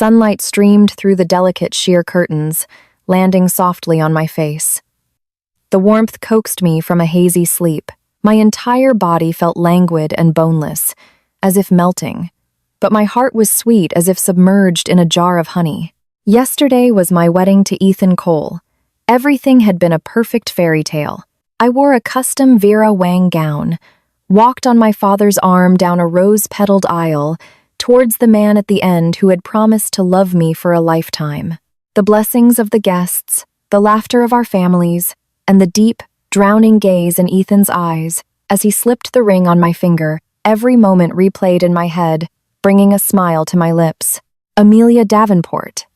Sunlight streamed through the delicate sheer curtains, landing softly on my face. The warmth coaxed me from a hazy sleep. My entire body felt languid and boneless, as if melting, but my heart was sweet as if submerged in a jar of honey. Yesterday was my wedding to Ethan Cole. Everything had been a perfect fairy tale. I wore a custom Vera Wang gown, walked on my father's arm down a rose-petaled aisle towards the man at the end who had promised to love me for a lifetime. The blessings of the guests, the laughter of our families, and the deep, drowning gaze in Ethan's eyes as he slipped the ring on my finger, every moment replayed in my head, bringing a smile to my lips. Amelia Davenport.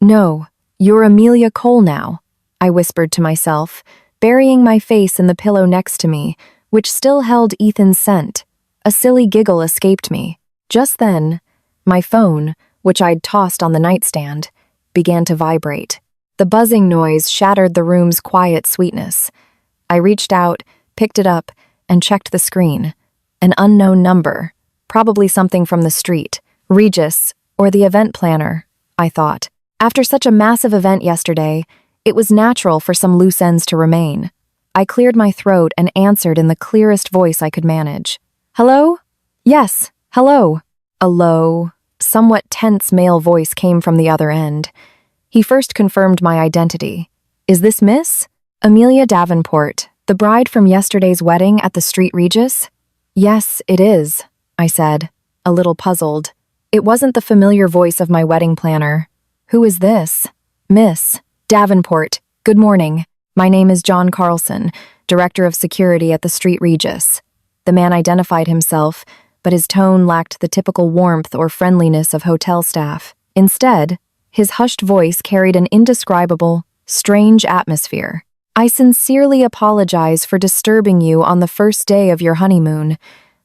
"No, you're Amelia Cole now," I whispered to myself, burying my face in the pillow next to me, which still held Ethan's scent. A silly giggle escaped me. Just then, my phone, which I'd tossed on the nightstand, began to vibrate. The buzzing noise shattered the room's quiet sweetness. I reached out, picked it up, and checked the screen. An unknown number, probably something from the street, Regis, or the event planner, I thought. After such a massive event yesterday, it was natural for some loose ends to remain. I cleared my throat and answered in the clearest voice I could manage. "Hello? Yes, hello." A low, somewhat tense male voice came from the other end. He first confirmed my identity. "Is this Miss Amelia Davenport, the bride from yesterday's wedding at the Street Regis?" "Yes, it is," I said, a little puzzled. It wasn't the familiar voice of my wedding planner. "Who is this?" "Miss Davenport, good morning. My name is John Carlson, Director of Security at the Street Regis." The man identified himself, but his tone lacked the typical warmth or friendliness of hotel staff. Instead, his hushed voice carried an indescribable, strange atmosphere. "I sincerely apologize for disturbing you on the first day of your honeymoon,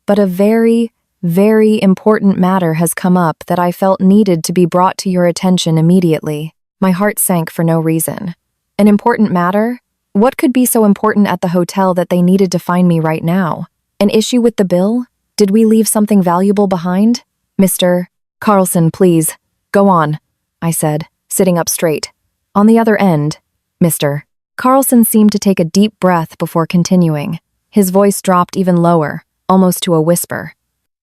but a very, very important matter has come up that I felt needed to be brought to your attention immediately." My heart sank for no reason. An important matter? What could be so important at the hotel that they needed to find me right now? An issue with the bill? Did we leave something valuable behind? "Mr. Carlson, please, go on," I said, sitting up straight. On the other end, "Mr." Carlson seemed to take a deep breath before continuing. His voice dropped even lower, almost to a whisper.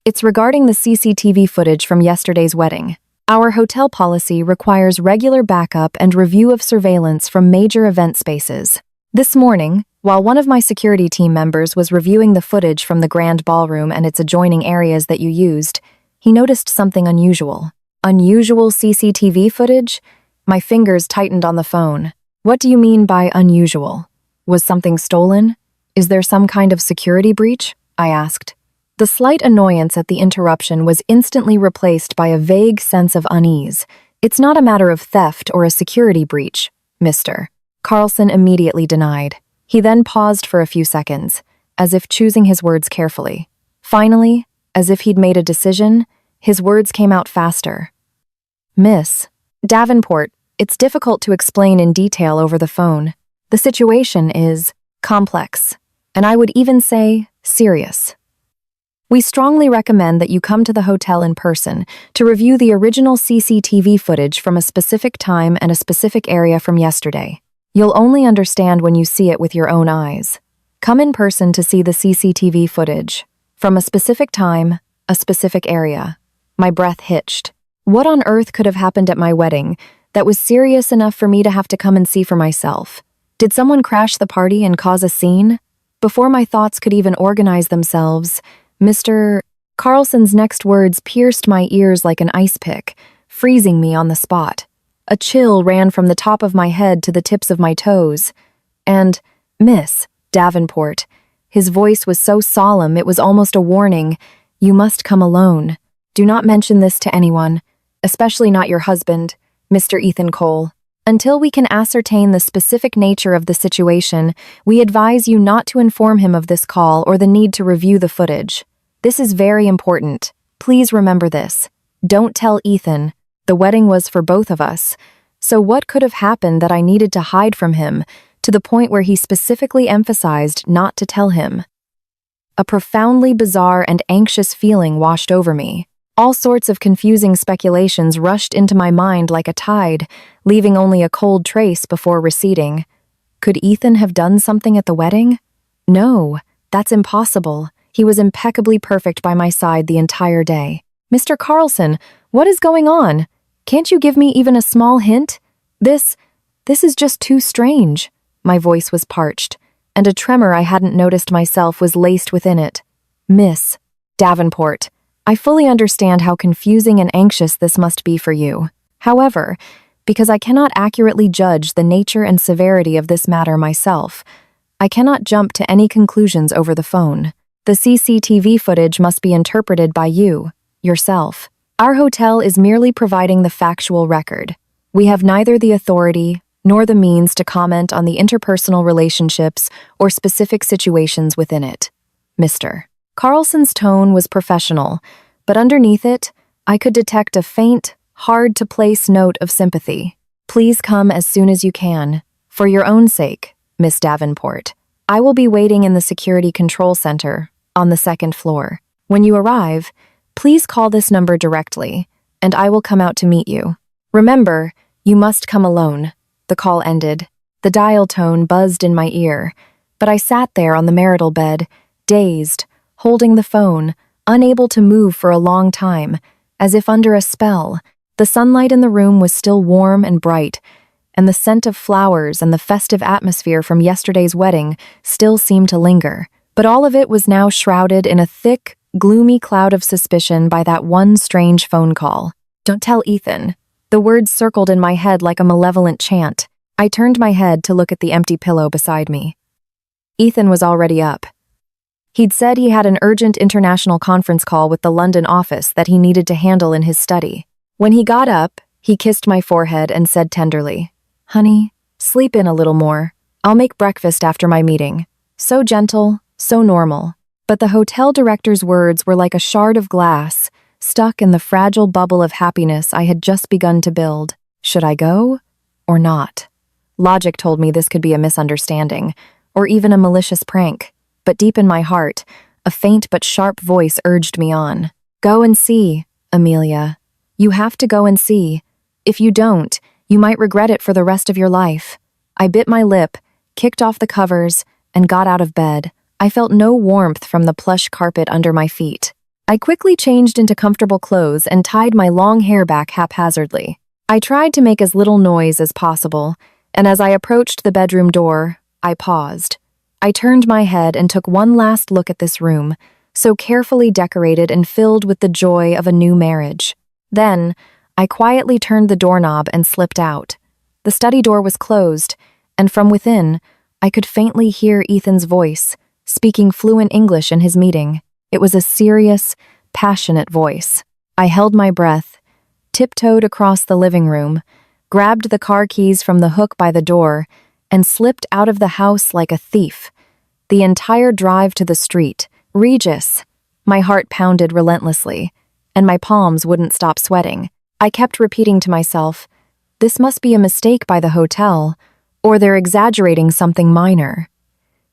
"It's regarding the CCTV footage from yesterday's wedding. Our hotel policy requires regular backup and review of surveillance from major event spaces. This morning, while one of my security team members was reviewing the footage from the grand ballroom and its adjoining areas that you used, he noticed something unusual." "Unusual CCTV footage?" My fingers tightened on the phone. "What do you mean by unusual? Was something stolen? Is there some kind of security breach?" I asked. The slight annoyance at the interruption was instantly replaced by a vague sense of unease. "It's not a matter of theft or a security breach, Mr." Carlson immediately denied. He then paused for a few seconds, as if choosing his words carefully. Finally, as if he'd made a decision, his words came out faster. "Miss Davenport, it's difficult to explain in detail over the phone. The situation is complex, and I would even say serious. We strongly recommend that you come to the hotel in person to review the original CCTV footage from a specific time and a specific area from yesterday. You'll only understand when you see it with your own eyes. Come in person to see the CCTV footage from a specific time, a specific area." My breath hitched. What on earth could have happened at my wedding that was serious enough for me to have to come and see for myself? Did someone crash the party and cause a scene? Before my thoughts could even organize themselves, Mr. Carlson's next words pierced my ears like an ice pick, freezing me on the spot. A chill ran from the top of my head to the tips of my toes. And, "Miss Davenport," his voice was so solemn it was almost a warning, "you must come alone. Do not mention this to anyone, especially not your husband, Mr. Ethan Cole. Until we can ascertain the specific nature of the situation, we advise you not to inform him of this call or the need to review the footage. This is very important. Please remember this. Don't tell Ethan. The wedding was for both of us. So what could have happened that I needed to hide from him to the point where he specifically emphasized not to tell him?" A profoundly bizarre and anxious feeling washed over me. All sorts of confusing speculations rushed into my mind like a tide, leaving only a cold trace before receding. Could Ethan have done something at the wedding? No, that's impossible. He was impeccably perfect by my side the entire day. Mr. Carlson, what is going on? Can't you give me even a small hint? This is just too strange. My voice was parched, and a tremor I hadn't noticed myself was laced within it. Miss Davenport, I fully understand how confusing and anxious this must be for you. However, because I cannot accurately judge the nature and severity of this matter myself, I cannot jump to any conclusions over the phone. The CCTV footage must be interpreted by you, yourself. Our hotel is merely providing the factual record. We have neither the authority nor the means to comment on the interpersonal relationships or specific situations within it. Mr. Carlson's tone was professional, but underneath it, I could detect a faint, hard-to-place note of sympathy. Please come as soon as you can. For your own sake, Miss Davenport. I will be waiting in the security control center on the second floor. When you arrive, please call this number directly, and I will come out to meet you. Remember, you must come alone. The call ended. The dial tone buzzed in my ear, but I sat there on the marital bed, dazed, holding the phone, unable to move for a long time, as if under a spell. The sunlight in the room was still warm and bright, and the scent of flowers and the festive atmosphere from yesterday's wedding still seemed to linger. But all of it was now shrouded in a thick, gloomy cloud of suspicion by that one strange phone call. Don't tell Ethan. The words circled in my head like a malevolent chant. I turned my head to look at the empty pillow beside me. Ethan was already up. He'd said he had an urgent international conference call with the London office that he needed to handle in his study. When he got up, he kissed my forehead and said tenderly, "Honey, sleep in a little more. I'll make breakfast after my meeting." So gentle, so normal. But the hotel director's words were like a shard of glass, stuck in the fragile bubble of happiness I had just begun to build. Should I go or not? Logic told me this could be a misunderstanding, or even a malicious prank. But deep in my heart, a faint but sharp voice urged me on. Go and see, Amelia. You have to go and see. If you don't, you might regret it for the rest of your life. I bit my lip, kicked off the covers, and got out of bed. I felt no warmth from the plush carpet under my feet. I quickly changed into comfortable clothes and tied my long hair back haphazardly. I tried to make as little noise as possible, and as I approached the bedroom door, I paused. I turned my head and took one last look at this room, so carefully decorated and filled with the joy of a new marriage. Then, I quietly turned the doorknob and slipped out. The study door was closed, and from within, I could faintly hear Ethan's voice, speaking fluent English in his meeting. It was a serious, passionate voice. I held my breath, tiptoed across the living room, grabbed the car keys from the hook by the door, and slipped out of the house like a thief. The entire drive to the street, Regis. My heart pounded relentlessly, and my palms wouldn't stop sweating. I kept repeating to myself, this must be a mistake by the hotel, or they're exaggerating something minor.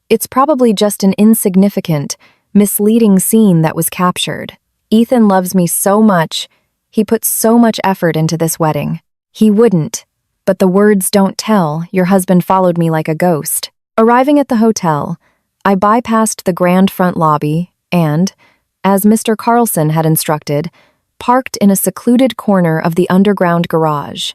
It's probably just an insignificant, misleading scene that was captured. Ethan loves me so much. He put so much effort into this wedding. He wouldn't. But the words don't tell. Your husband followed me like a ghost. Arriving at the hotel, I bypassed the grand front lobby and, as Mr. Carlson had instructed, parked in a secluded corner of the underground garage.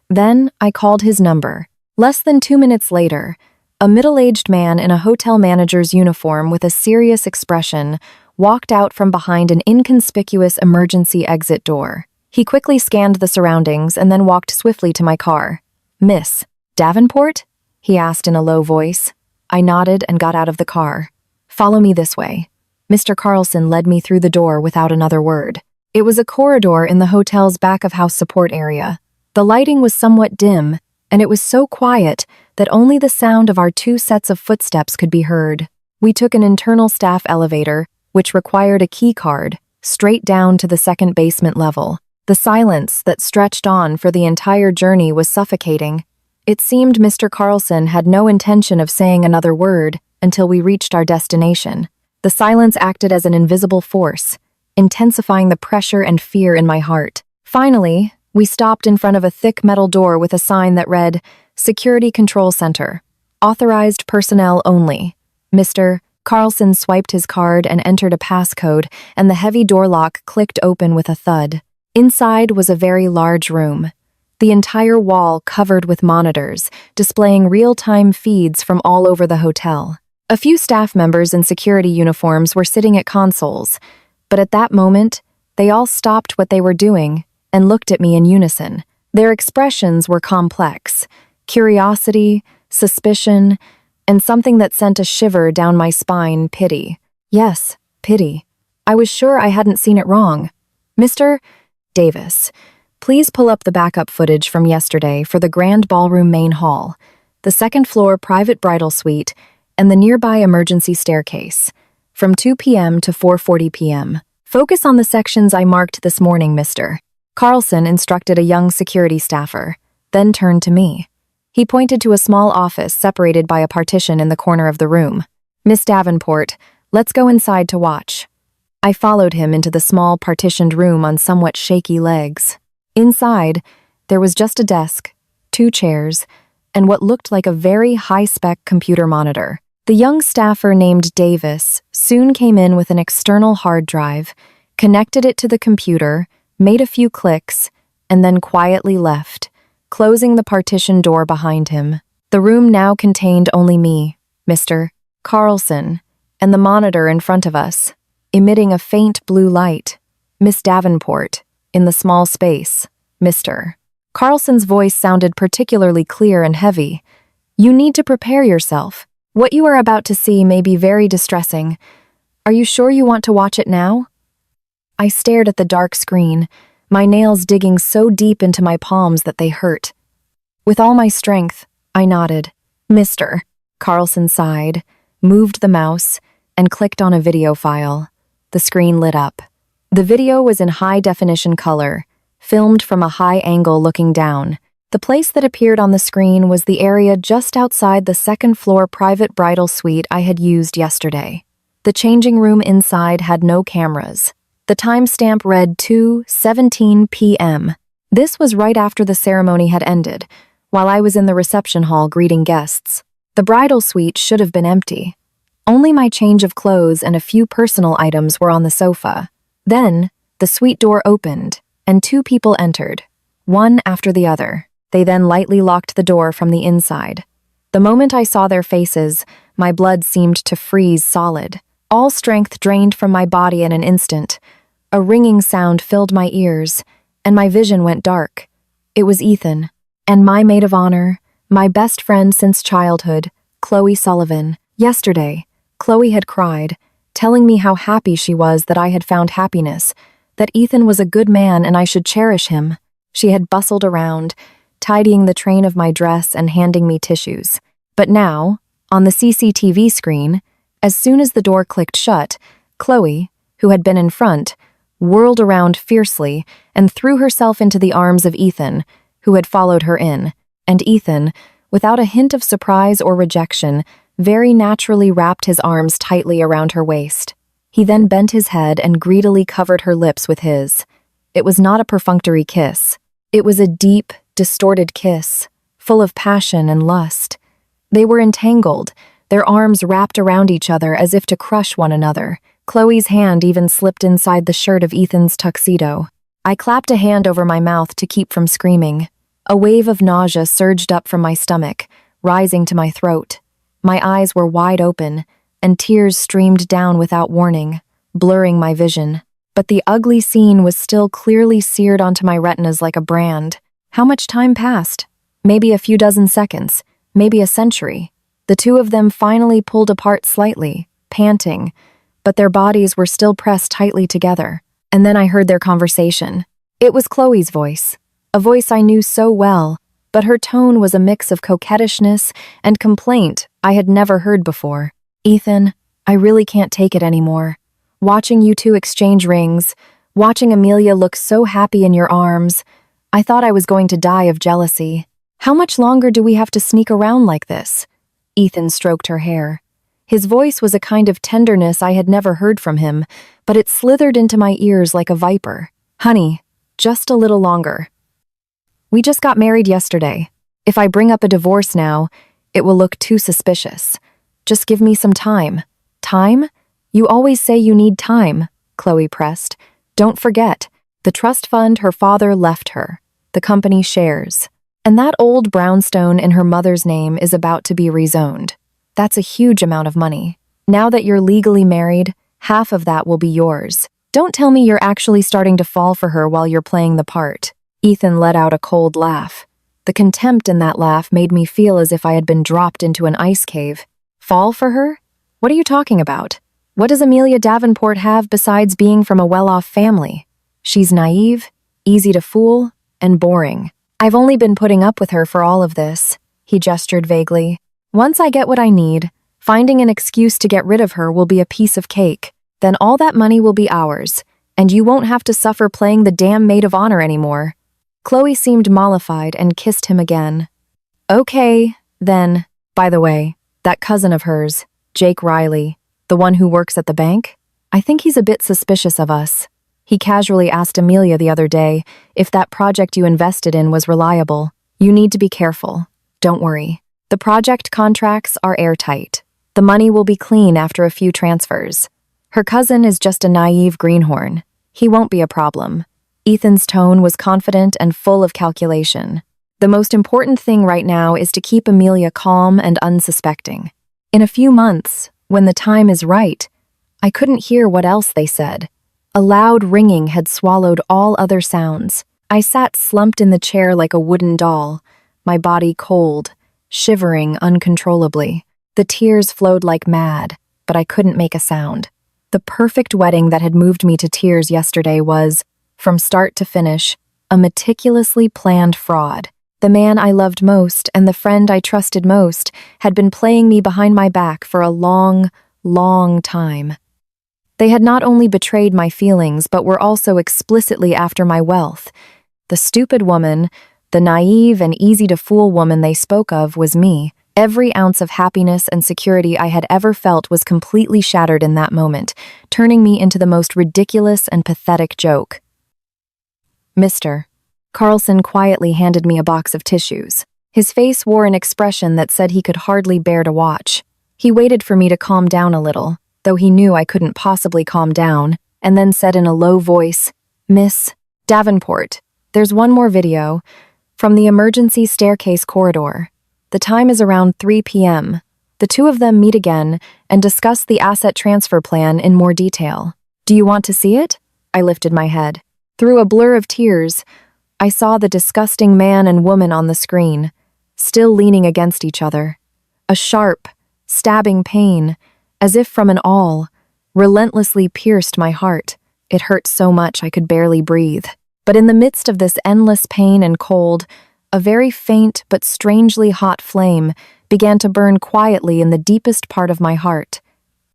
Then I called his number. Less than 2 minutes later, a middle-aged man in a hotel manager's uniform with a serious expression walked out from behind an inconspicuous emergency exit door. He quickly scanned the surroundings and then walked swiftly to my car. Miss Davenport? He asked in a low voice. I nodded and got out of the car. Follow me this way. Mr. Carlson led me through the door without another word. It was a corridor in the hotel's back-of-house support area. The lighting was somewhat dim, and it was so quiet that only the sound of our 2 sets of footsteps could be heard. We took an internal staff elevator, which required a key card, straight down to the second basement level. The silence that stretched on for the entire journey was suffocating. It seemed Mr. Carlson had no intention of saying another word until we reached our destination. The silence acted as an invisible force, intensifying the pressure and fear in my heart. Finally, we stopped in front of a thick metal door with a sign that read, Security Control Center. Authorized personnel only. Mr. Carlson swiped his card and entered a passcode, and the heavy door lock clicked open with a thud. Inside was a very large room. The entire wall covered with monitors, displaying real-time feeds from all over the hotel. A few staff members in security uniforms were sitting at consoles, but at that moment, they all stopped what they were doing and looked at me in unison. Their expressions were complex: curiosity, suspicion, and something that sent a shiver down my spine, pity. Yes, pity. I was sure I hadn't seen it wrong. Mr. Davis, please pull up the backup footage from yesterday for the Grand Ballroom Main Hall, the second-floor private bridal suite, and the nearby emergency staircase, from 2 p.m. to 4:40 p.m. Focus on the sections I marked this morning, Mr. Carlson instructed a young security staffer, then turned to me. He pointed to a small office separated by a partition in the corner of the room. Miss Davenport, let's go inside to watch. I followed him into the small partitioned room on somewhat shaky legs. Inside, there was just a desk, 2 chairs, and what looked like a very high-spec computer monitor. The young staffer named Davis soon came in with an external hard drive, connected it to the computer, made a few clicks, and then quietly left, closing the partition door behind him. The room now contained only me, Mr. Carlson, and the monitor in front of us, emitting a faint blue light. Miss Davenport, in the small space, Mr. Carlson's voice sounded particularly clear and heavy. You need to prepare yourself. What you are about to see may be very distressing. Are you sure you want to watch it now? I stared at the dark screen, my nails digging so deep into my palms that they hurt. With all my strength, I nodded. Mr. Carlson sighed, moved the mouse, and clicked on a video file. The screen lit up. The video was in high-definition color, filmed from a high angle looking down. The place that appeared on the screen was the area just outside the second-floor private bridal suite I had used yesterday. The changing room inside had no cameras. The timestamp read 2:17 p.m. This was right after the ceremony had ended, while I was in the reception hall greeting guests. The bridal suite should have been empty. Only my change of clothes and a few personal items were on the sofa. Then, the suite door opened, and 2 people entered, one after the other. They then lightly locked the door from the inside. The moment I saw their faces, my blood seemed to freeze solid. All strength drained from my body in an instant. A ringing sound filled my ears, and my vision went dark. It was Ethan, and my maid of honor, my best friend since childhood, Chloe Sullivan. Yesterday, Chloe had cried, telling me how happy she was that I had found happiness, that Ethan was a good man and I should cherish him. She had bustled around, tidying the train of my dress and handing me tissues. But now, on the CCTV screen, as soon as the door clicked shut, Chloe, who had been in front, whirled around fiercely and threw herself into the arms of Ethan, who had followed her in, and Ethan, without a hint of surprise or rejection, very naturally wrapped his arms tightly around her waist. He then bent his head and greedily covered her lips with his. It was not a perfunctory kiss. It was a deep, distorted kiss, full of passion and lust. They were entangled, their arms wrapped around each other as if to crush one another. Chloe's hand even slipped inside the shirt of Ethan's tuxedo. I clapped a hand over my mouth to keep from screaming. A wave of nausea surged up from my stomach, rising to my throat. My eyes were wide open, and tears streamed down without warning, blurring my vision. But the ugly scene was still clearly seared onto my retinas like a brand. How much time passed? Maybe a few dozen seconds, maybe a century. The 2 of them finally pulled apart slightly, panting, but their bodies were still pressed tightly together. And then I heard their conversation. It was Chloe's voice, a voice I knew so well, but her tone was a mix of coquettishness and complaint I had never heard before. Ethan, I really can't take it anymore. Watching you 2 exchange rings, watching Amelia look so happy in your arms, I thought I was going to die of jealousy. How much longer do we have to sneak around like this? Ethan stroked her hair. His voice was a kind of tenderness I had never heard from him, but it slithered into my ears like a viper. Honey, just a little longer. We just got married yesterday. If I bring up a divorce now, it will look too suspicious. Just give me some time. Time? You always say you need time, Chloe pressed. Don't forget, the trust fund her father left her, the company shares. And that old brownstone in her mother's name is about to be rezoned. That's a huge amount of money. Now that you're legally married, half of that will be yours. Don't tell me you're actually starting to fall for her while you're playing the part. Ethan let out a cold laugh. The contempt in that laugh made me feel as if I had been dropped into an ice cave. Fall for her? What are you talking about? What does Amelia Davenport have besides being from a well-off family? She's naive, easy to fool, and boring. I've only been putting up with her for all of this, he gestured vaguely. Once I get what I need, finding an excuse to get rid of her will be a piece of cake. Then all that money will be ours, and you won't have to suffer playing the damn maid of honor anymore. Chloe seemed mollified and kissed him again. Okay, then. By the way, that cousin of hers, Jake Riley, the one who works at the bank, I think he's a bit suspicious of us. He casually asked Amelia the other day if that project you invested in was reliable. You need to be careful. Don't worry. The project contracts are airtight. The money will be clean after a few transfers. Her cousin is just a naive greenhorn. He won't be a problem. Ethan's tone was confident and full of calculation. The most important thing right now is to keep Amelia calm and unsuspecting. In a few months, when the time is right, I couldn't hear what else they said. A loud ringing had swallowed all other sounds. I sat slumped in the chair like a wooden doll, my body cold, shivering uncontrollably. The tears flowed like mad, but I couldn't make a sound. The perfect wedding that had moved me to tears yesterday was, from start to finish, a meticulously planned fraud. The man I loved most and the friend I trusted most had been playing me behind my back for a long, long time. They had not only betrayed my feelings, but were also explicitly after my wealth. The stupid woman, the naive and easy-to-fool woman they spoke of was me. Every ounce of happiness and security I had ever felt was completely shattered in that moment, turning me into the most ridiculous and pathetic joke. Mr. Carlson quietly handed me a box of tissues. His face wore an expression that said he could hardly bear to watch. He waited for me to calm down a little, though he knew I couldn't possibly calm down, and then said in a low voice, Miss Davenport, there's one more video from the emergency staircase corridor. The time is around 3 p.m. The two of them meet again and discuss the asset transfer plan in more detail. Do you want to see it? I lifted my head. Through a blur of tears, I saw the disgusting man and woman on the screen, still leaning against each other. A sharp, stabbing pain, as if from an awl, relentlessly pierced my heart. It hurt so much I could barely breathe. But in the midst of this endless pain and cold, a very faint but strangely hot flame began to burn quietly in the deepest part of my heart.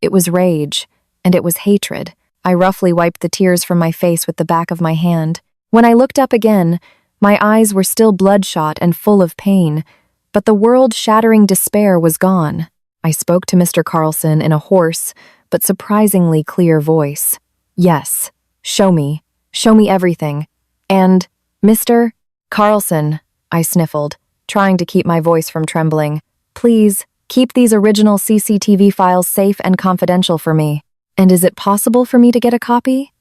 It was rage, and it was hatred. I roughly wiped the tears from my face with the back of my hand. When I looked up again, my eyes were still bloodshot and full of pain, but the world-shattering despair was gone. I spoke to Mr. Carlson in a hoarse but surprisingly clear voice. Yes, show me everything. And, Mr. Carlson, I sniffled, trying to keep my voice from trembling. Please, keep these original CCTV files safe and confidential for me. And is it possible for me to get a copy?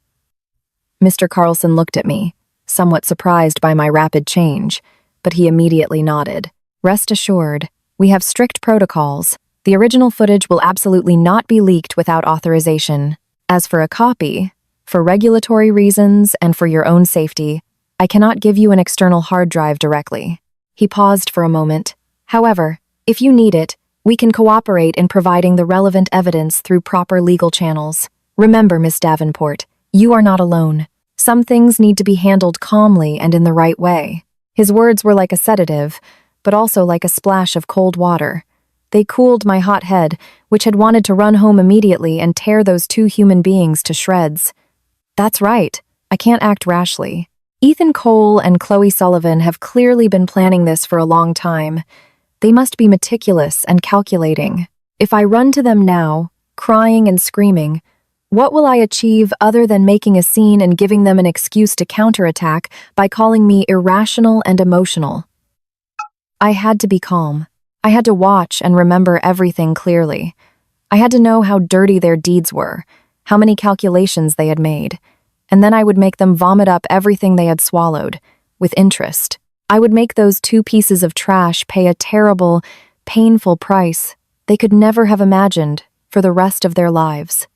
Mr. Carlson looked at me, somewhat surprised by my rapid change, but he immediately nodded. Rest assured, we have strict protocols. The original footage will absolutely not be leaked without authorization. As for a copy, for regulatory reasons and for your own safety, I cannot give you an external hard drive directly. He paused for a moment. However, if you need it, we can cooperate in providing the relevant evidence through proper legal channels. Remember, Miss Davenport, you are not alone. Some things need to be handled calmly and in the right way. His words were like a sedative, but also like a splash of cold water. They cooled my hot head, which had wanted to run home immediately and tear those two human beings to shreds. That's right, I can't act rashly. Ethan Cole and Chloe Sullivan have clearly been planning this for a long time. They must be meticulous and calculating. If I run to them now, crying and screaming, what will I achieve other than making a scene and giving them an excuse to counterattack by calling me irrational and emotional? I had to be calm. I had to watch and remember everything clearly. I had to know how dirty their deeds were, how many calculations they had made, and then I would make them vomit up everything they had swallowed, with interest. I would make those 2 pieces of trash pay a terrible, painful price they could never have imagined for the rest of their lives.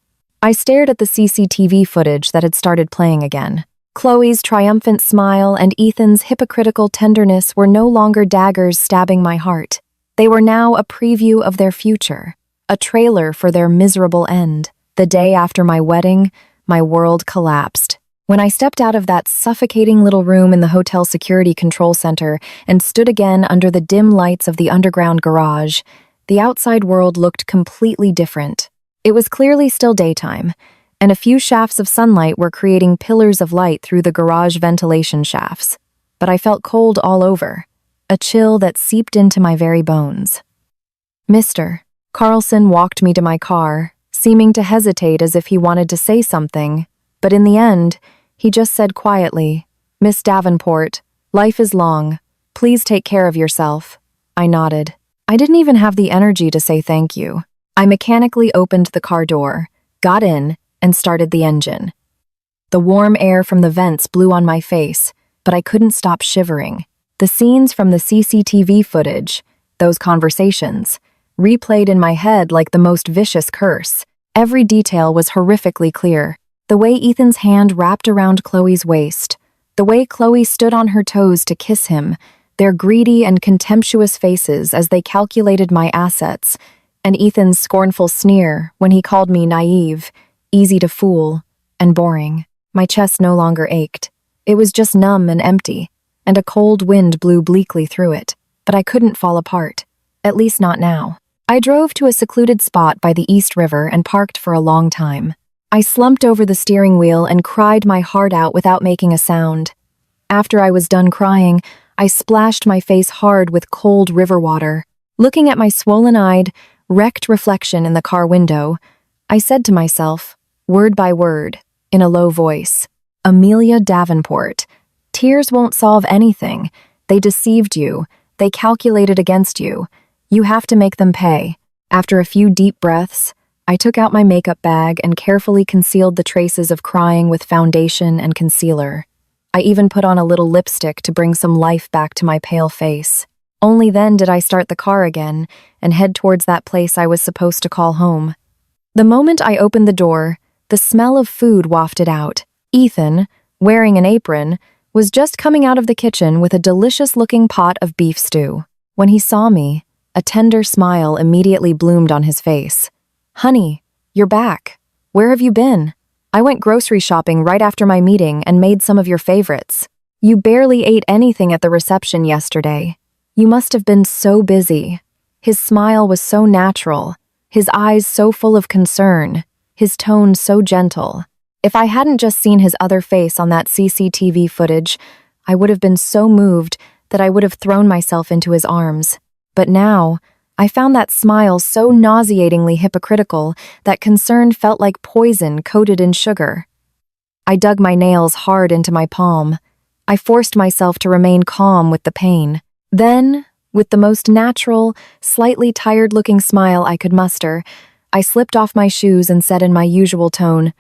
I stared at the CCTV footage that had started playing again. Chloe's triumphant smile and Ethan's hypocritical tenderness were no longer daggers stabbing my heart. They were now a preview of their future, a trailer for their miserable end. The day after my wedding, my world collapsed. When I stepped out of that suffocating little room in the hotel security control center and stood again under the dim lights of the underground garage, the outside world looked completely different. It was clearly still daytime, and a few shafts of sunlight were creating pillars of light through the garage ventilation shafts. But I felt cold all over, a chill that seeped into my very bones. Mr. Carlson walked me to my car, seeming to hesitate as if he wanted to say something, but in the end, he just said quietly, "Miss Davenport, life is long. Please take care of yourself." I nodded. I didn't even have the energy to say thank you. I mechanically opened the car door, got in, and started the engine. The warm air from the vents blew on my face, but I couldn't stop shivering. The scenes from the CCTV footage, those conversations, replayed in my head like the most vicious curse. Every detail was horrifically clear. The way Ethan's hand wrapped around Chloe's waist, the way Chloe stood on her toes to kiss him, their greedy and contemptuous faces as they calculated my assets, and Ethan's scornful sneer when he called me naive, easy to fool, and boring. My chest no longer ached. It was just numb and empty, and a cold wind blew bleakly through it, but I couldn't fall apart, at least not now. I drove to a secluded spot by the East River and parked for a long time. I slumped over the steering wheel and cried my heart out without making a sound. After I was done crying, I splashed my face hard with cold river water. Looking at my swollen-eyed, wrecked reflection in the car window, I said to myself, word by word, in a low voice, "Amelia Davenport, tears won't solve anything. They deceived you. They calculated against you. You have to make them pay." After a few deep breaths, I took out my makeup bag and carefully concealed the traces of crying with foundation and concealer. I even put on a little lipstick to bring some life back to my pale face. Only then did I start the car again and head towards that place I was supposed to call home. The moment I opened the door, the smell of food wafted out. Ethan, wearing an apron, was just coming out of the kitchen with a delicious-looking pot of beef stew. When he saw me, a tender smile immediately bloomed on his face. "Honey, you're back. Where have you been? I went grocery shopping right after my meeting and made some of your favorites. You barely ate anything at the reception yesterday. You must have been so busy." His smile was so natural, his eyes so full of concern, his tone so gentle. If I hadn't just seen his other face on that CCTV footage, I would have been so moved that I would have thrown myself into his arms. But now, I found that smile so nauseatingly hypocritical that concern felt like poison coated in sugar. I dug my nails hard into my palm. I forced myself to remain calm with the pain. Then, with the most natural, slightly tired-looking smile I could muster, I slipped off my shoes and said in my usual tone,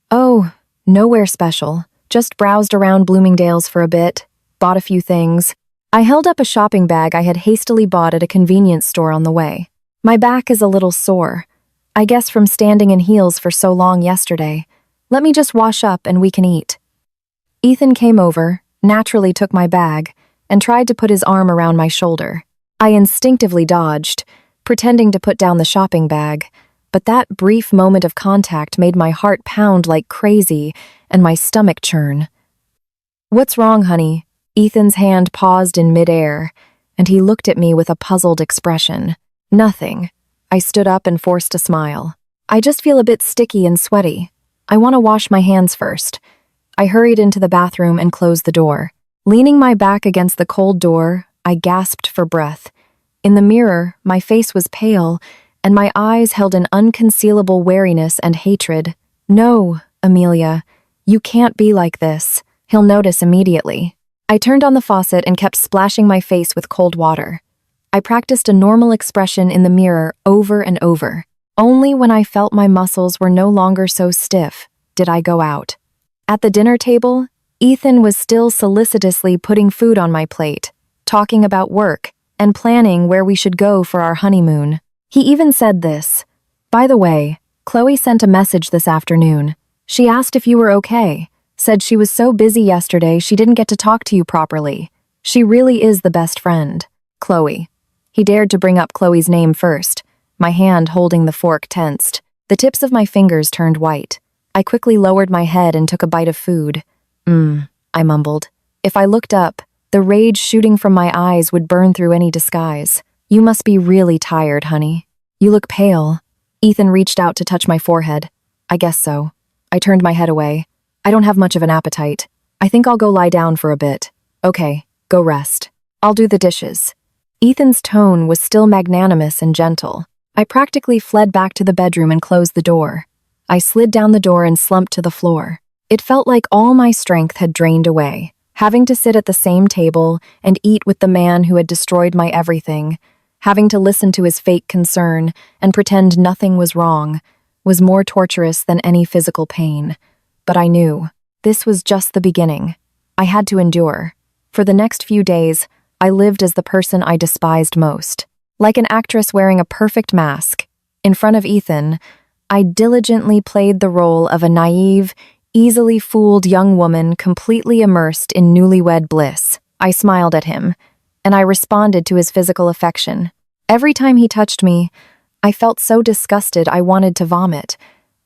"Oh, nowhere special. Just browsed around Bloomingdale's for a bit, bought a few things." I held up a shopping bag I had hastily bought at a convenience store on the way. "My back is a little sore. I guess from standing in heels for so long yesterday. Let me just wash up and we can eat." Ethan came over, naturally took my bag, and tried to put his arm around my shoulder. I instinctively dodged, pretending to put down the shopping bag, but that brief moment of contact made my heart pound like crazy and my stomach churn. "What's wrong, honey?" Ethan's hand paused in midair, and he looked at me with a puzzled expression. "Nothing." I stood up and forced a smile. "I just feel a bit sticky and sweaty. I want to wash my hands first." I hurried into the bathroom and closed the door. Leaning my back against the cold door, I gasped for breath. In the mirror, my face was pale, and my eyes held an unconcealable wariness and hatred. "No, Amelia, you can't be like this. He'll notice immediately." I turned on the faucet and kept splashing my face with cold water. I practiced a normal expression in the mirror over and over. Only when I felt my muscles were no longer so stiff did I go out. At the dinner table, Ethan was still solicitously putting food on my plate, talking about work, and planning where we should go for our honeymoon. He even said this: "By the way, Chloe sent a message this afternoon. She asked if you were okay, said she was so busy yesterday she didn't get to talk to you properly. She really is the best friend. Chloe." He dared to bring up Chloe's name first. My hand holding the fork tensed. The tips of my fingers turned white. I quickly lowered my head and took a bite of food. I mumbled. If I looked up, the rage shooting from my eyes would burn through any disguise. "You must be really tired, honey. You look pale." Ethan reached out to touch my forehead. "I guess so." I turned my head away. "I don't have much of an appetite. I think I'll go lie down for a bit." "Okay, go rest. I'll do the dishes." Ethan's tone was still magnanimous and gentle. I practically fled back to the bedroom and closed the door. I slid down the door and slumped to the floor. It felt like all my strength had drained away. Having to sit at the same table and eat with the man who had destroyed my everything, having to listen to his fake concern and pretend nothing was wrong, was more torturous than any physical pain. But I knew this was just the beginning. I had to endure. For the next few days, I lived as the person I despised most. Like an actress wearing a perfect mask, in front of Ethan, I diligently played the role of a naive, easily fooled young woman completely immersed in newlywed bliss. I smiled at him, and I responded to his physical affection. Every time he touched me, I felt so disgusted I wanted to vomit.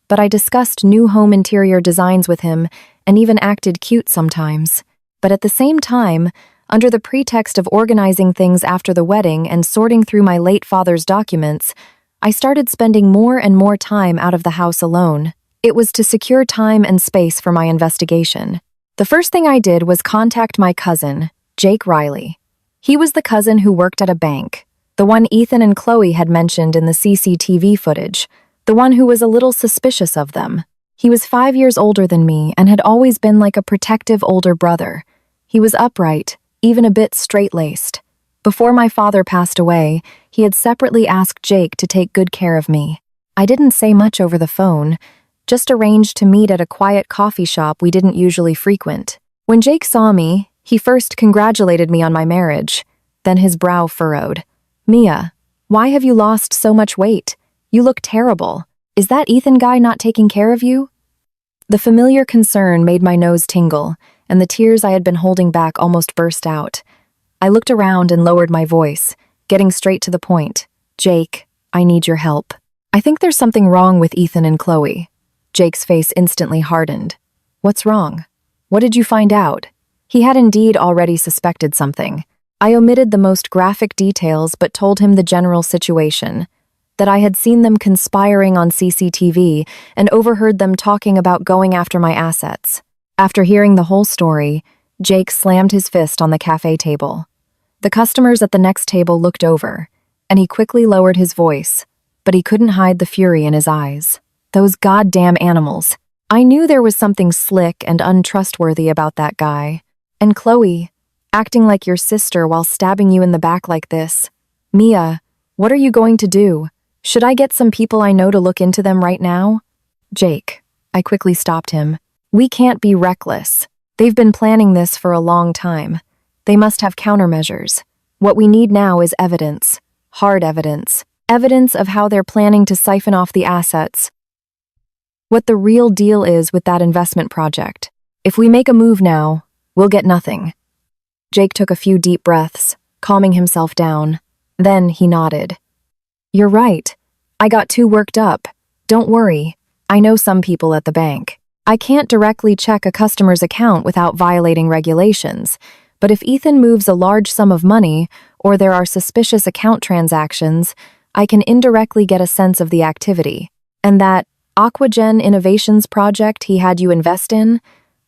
But I discussed new home interior designs with him and even acted cute sometimes. But at the same time, under the pretext of organizing things after the wedding and sorting through my late father's documents, I started spending more and more time out of the house alone. It was to secure time and space for my investigation. The first thing I did was contact my cousin, Jake Riley. He was the cousin who worked at a bank, the one Ethan and Chloe had mentioned in the CCTV footage, the one who was a little suspicious of them. He was 5 years older than me and had always been like a protective older brother. He was upright, even a bit straight-laced. Before my father passed away, he had separately asked Jake to take good care of me. I didn't say much over the phone, just arranged to meet at a quiet coffee shop we didn't usually frequent. When Jake saw me, he first congratulated me on my marriage, then his brow furrowed. "Mia, why have you lost so much weight? You look terrible. Is that Ethan guy not taking care of you?" The familiar concern made my nose tingle, and the tears I had been holding back almost burst out. I looked around and lowered my voice, getting straight to the point. "Jake, I need your help. I think there's something wrong with Ethan and Chloe." Jake's face instantly hardened. "What's wrong? What did you find out?" He had indeed already suspected something. I omitted the most graphic details but told him the general situation, that I had seen them conspiring on CCTV and overheard them talking about going after my assets. After hearing the whole story, Jake slammed his fist on the cafe table. The customers at the next table looked over, and he quickly lowered his voice, but he couldn't hide the fury in his eyes. Those goddamn animals. I knew there was something slick and untrustworthy about that guy. And Chloe, acting like your sister while stabbing you in the back like this. Mia, what are you going to do? Should I get some people I know to look into them right now? Jake, I quickly stopped him. We can't be reckless. They've been planning this for a long time. They must have countermeasures. What we need now is evidence. Hard evidence. Evidence of how they're planning to siphon off the assets. What the real deal is with that investment project. If we make a move now, we'll get nothing. Jake took a few deep breaths, calming himself down. Then he nodded. You're right. I got too worked up. Don't worry. I know some people at the bank. I can't directly check a customer's account without violating regulations, but if Ethan moves a large sum of money or there are suspicious account transactions, I can indirectly get a sense of the activity. And that Aquagen Innovations project he had you invest in,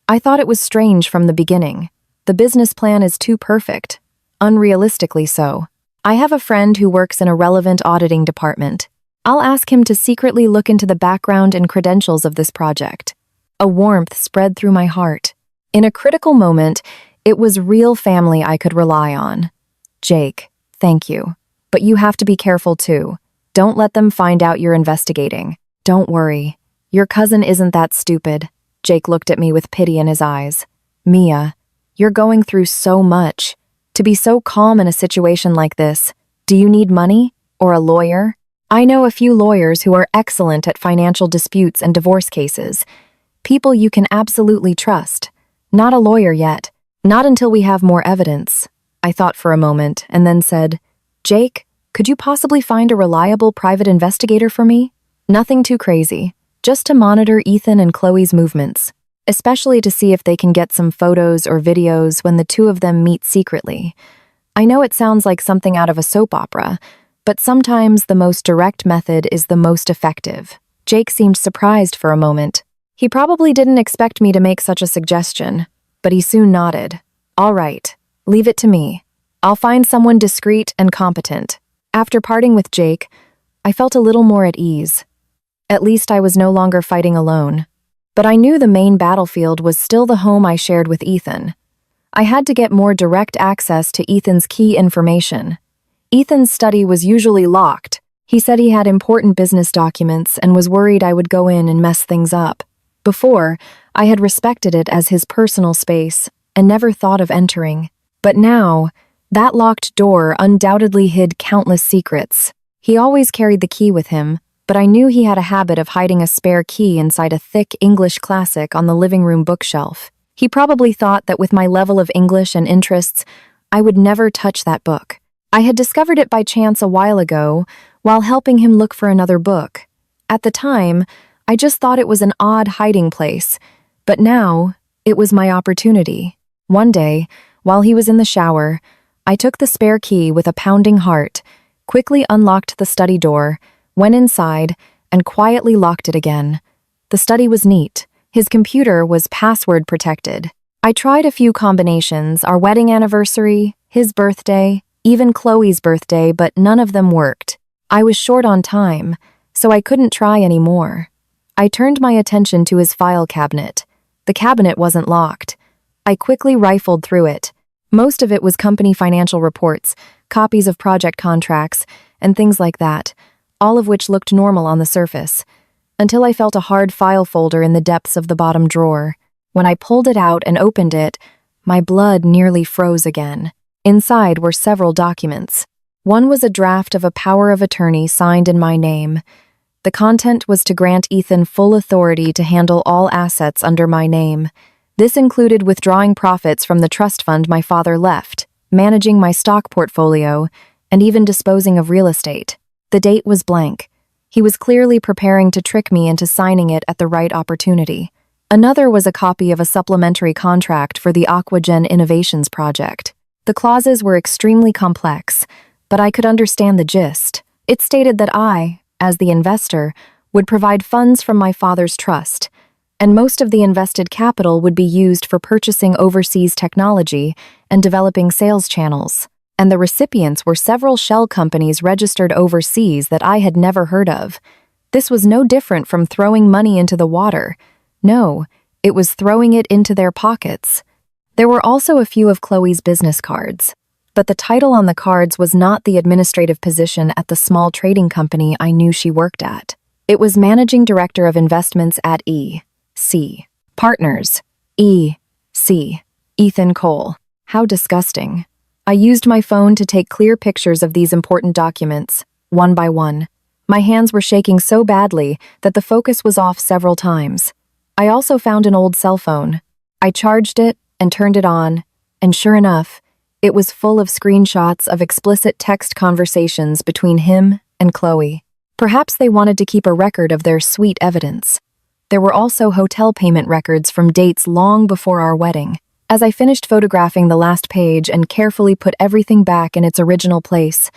I thought it was strange from the beginning. The business plan is too perfect, unrealistically so. I have a friend who works in a relevant auditing department. I'll ask him to secretly look into the background and credentials of this project. A warmth spread through my heart. In a critical moment, it was real family I could rely on. Jake, thank you. But you have to be careful too. Don't let them find out you're investigating. Don't worry. Your cousin isn't that stupid. Jake looked at me with pity in his eyes. Mia, you're going through so much. To be so calm in a situation like this, do you need money or a lawyer? I know a few lawyers who are excellent at financial disputes and divorce cases. People you can absolutely trust. Not a lawyer yet. Not until we have more evidence. I thought for a moment and then said, Jake, could you possibly find a reliable private investigator for me? Nothing too crazy. Just to monitor Ethan and Chloe's movements, especially to see if they can get some photos or videos when the two of them meet secretly. I know it sounds like something out of a soap opera, but sometimes the most direct method is the most effective. Jake seemed surprised for a moment. He probably didn't expect me to make such a suggestion, but he soon nodded. All right, leave it to me. I'll find someone discreet and competent. After parting with Jake, I felt a little more at ease. At least I was no longer fighting alone. But I knew the main battlefield was still the home I shared with Ethan. I had to get more direct access to Ethan's key information. Ethan's study was usually locked. He said he had important business documents and was worried I would go in and mess things up. Before, I had respected it as his personal space and never thought of entering. But now, that locked door undoubtedly hid countless secrets. He always carried the key with him, but I knew he had a habit of hiding a spare key inside a thick English classic on the living room bookshelf. He probably thought that with my level of English and interests, I would never touch that book. I had discovered it by chance a while ago, while helping him look for another book. At the time, I just thought it was an odd hiding place, but now, it was my opportunity. One day, while he was in the shower, I took the spare key with a pounding heart, quickly unlocked the study door, went inside, and quietly locked it again. The study was neat. His computer was password protected. I tried a few combinations, our wedding anniversary, his birthday, even Chloe's birthday, but none of them worked. I was short on time, so I couldn't try anymore. I turned my attention to his file cabinet. The cabinet wasn't locked. I quickly rifled through it. Most of it was company financial reports, copies of project contracts, and things like that, all of which looked normal on the surface, until I felt a hard file folder in the depths of the bottom drawer. When I pulled it out and opened it, my blood nearly froze again. Inside were several documents. One was a draft of a power of attorney signed in my name. The content was to grant Ethan full authority to handle all assets under my name. This included withdrawing profits from the trust fund my father left, managing my stock portfolio, and even disposing of real estate. The date was blank. He was clearly preparing to trick me into signing it at the right opportunity. Another was a copy of a supplementary contract for the Aquagen Innovations project. The clauses were extremely complex, but I could understand the gist. It stated that I, as the investor, would provide funds from my father's trust, and most of the invested capital would be used for purchasing overseas technology and developing sales channels. And the recipients were several shell companies registered overseas that I had never heard of. This was no different from throwing money into the water. No, it was throwing it into their pockets. There were also a few of Chloe's business cards, but the title on the cards was not the administrative position at the small trading company I knew she worked at. It was Managing Director of Investments at E.C. Partners. E.C. Ethan Cole. How disgusting. I used my phone to take clear pictures of these important documents, one by one. My hands were shaking so badly that the focus was off several times. I also found an old cell phone. I charged it and turned it on, and sure enough, it was full of screenshots of explicit text conversations between him and Chloe. Perhaps they wanted to keep a record of their sweet evidence. There were also hotel payment records from dates long before our wedding. As I finished photographing the last page and carefully put everything back in its original place,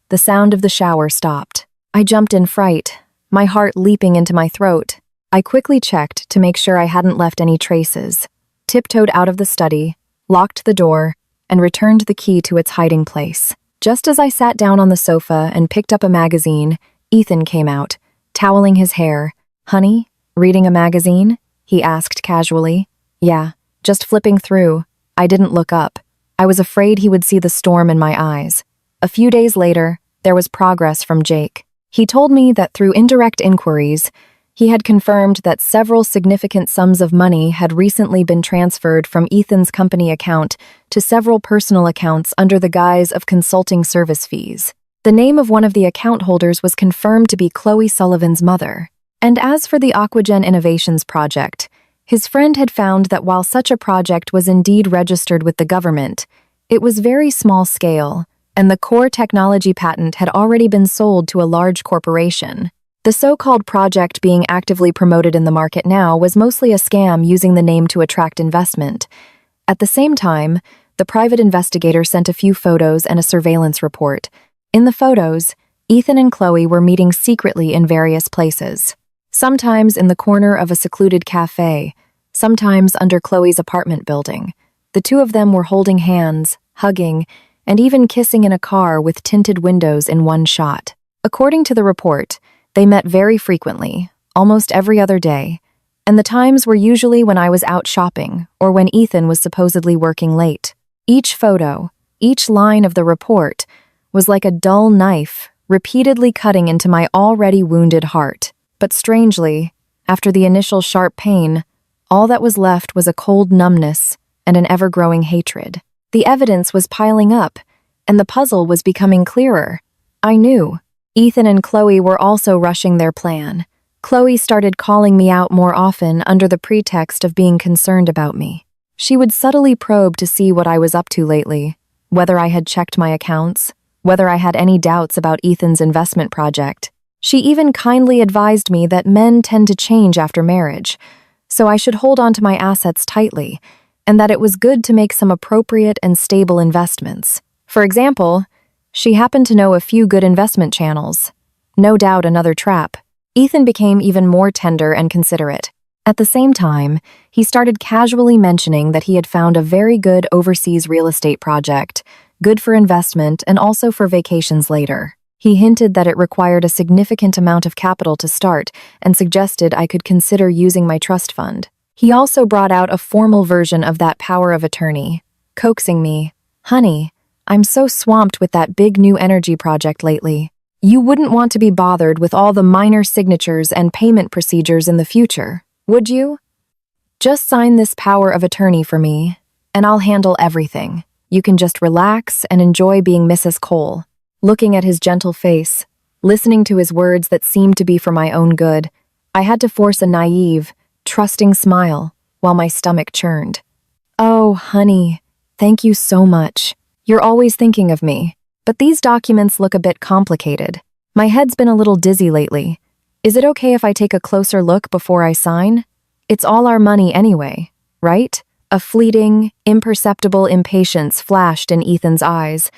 the sound of the shower stopped. I jumped in fright, my heart leaping into my throat. I quickly checked to make sure I hadn't left any traces, tiptoed out of the study, locked the door, and returned the key to its hiding place. Just as I sat down on the sofa and picked up a magazine, Ethan came out, toweling his hair. "Honey, reading a magazine?" he asked casually. "Yeah, just flipping through." I didn't look up. I was afraid he would see the storm in my eyes. A few days later, there was progress from Jake. He told me that through indirect inquiries, he had confirmed that several significant sums of money had recently been transferred from Ethan's company account to several personal accounts under the guise of consulting service fees. The name of one of the account holders was confirmed to be Chloe Sullivan's mother. And as for the Aquagen Innovations project, his friend had found that while such a project was indeed registered with the government, it was very small scale, and the core technology patent had already been sold to a large corporation. The so-called project being actively promoted in the market now was mostly a scam using the name to attract investment. At the same time, the private investigator sent a few photos and a surveillance report. In the photos, Ethan and Chloe were meeting secretly in various places. Sometimes in the corner of a secluded cafe, sometimes under Chloe's apartment building. The two of them were holding hands, hugging, and even kissing in a car with tinted windows in one shot. According to the report, they met very frequently, almost every other day, and the times were usually when I was out shopping or when Ethan was supposedly working late. Each photo, each line of the report, was like a dull knife, repeatedly cutting into my already wounded heart. But strangely, after the initial sharp pain, all that was left was a cold numbness and an ever-growing hatred. The evidence was piling up, and the puzzle was becoming clearer. I knew. Ethan and Chloe were also rushing their plan. Chloe started calling me out more often under the pretext of being concerned about me. She would subtly probe to see what I was up to lately, whether I had checked my accounts, whether I had any doubts about Ethan's investment project. She even kindly advised me that men tend to change after marriage, so I should hold on to my assets tightly, and that it was good to make some appropriate and stable investments. For example, she happened to know a few good investment channels. No doubt another trap. Ethan became even more tender and considerate. At the same time, he started casually mentioning that he had found a very good overseas real estate project, good for investment and also for vacations later. He hinted that it required a significant amount of capital to start and suggested I could consider using my trust fund. He also brought out a formal version of that power of attorney, coaxing me, "Honey, I'm so swamped with that big new energy project lately. You wouldn't want to be bothered with all the minor signatures and payment procedures in the future, would you? Just sign this power of attorney for me, and I'll handle everything. You can just relax and enjoy being Mrs. Cole." Looking at his gentle face, listening to his words that seemed to be for my own good, I had to force a naive, trusting smile while my stomach churned. "Oh, honey, thank you so much. You're always thinking of me. But these documents look a bit complicated. My head's been a little dizzy lately. Is it okay if I take a closer look before I sign? It's all our money anyway, right?" A fleeting, imperceptible impatience flashed in Ethan's eyes,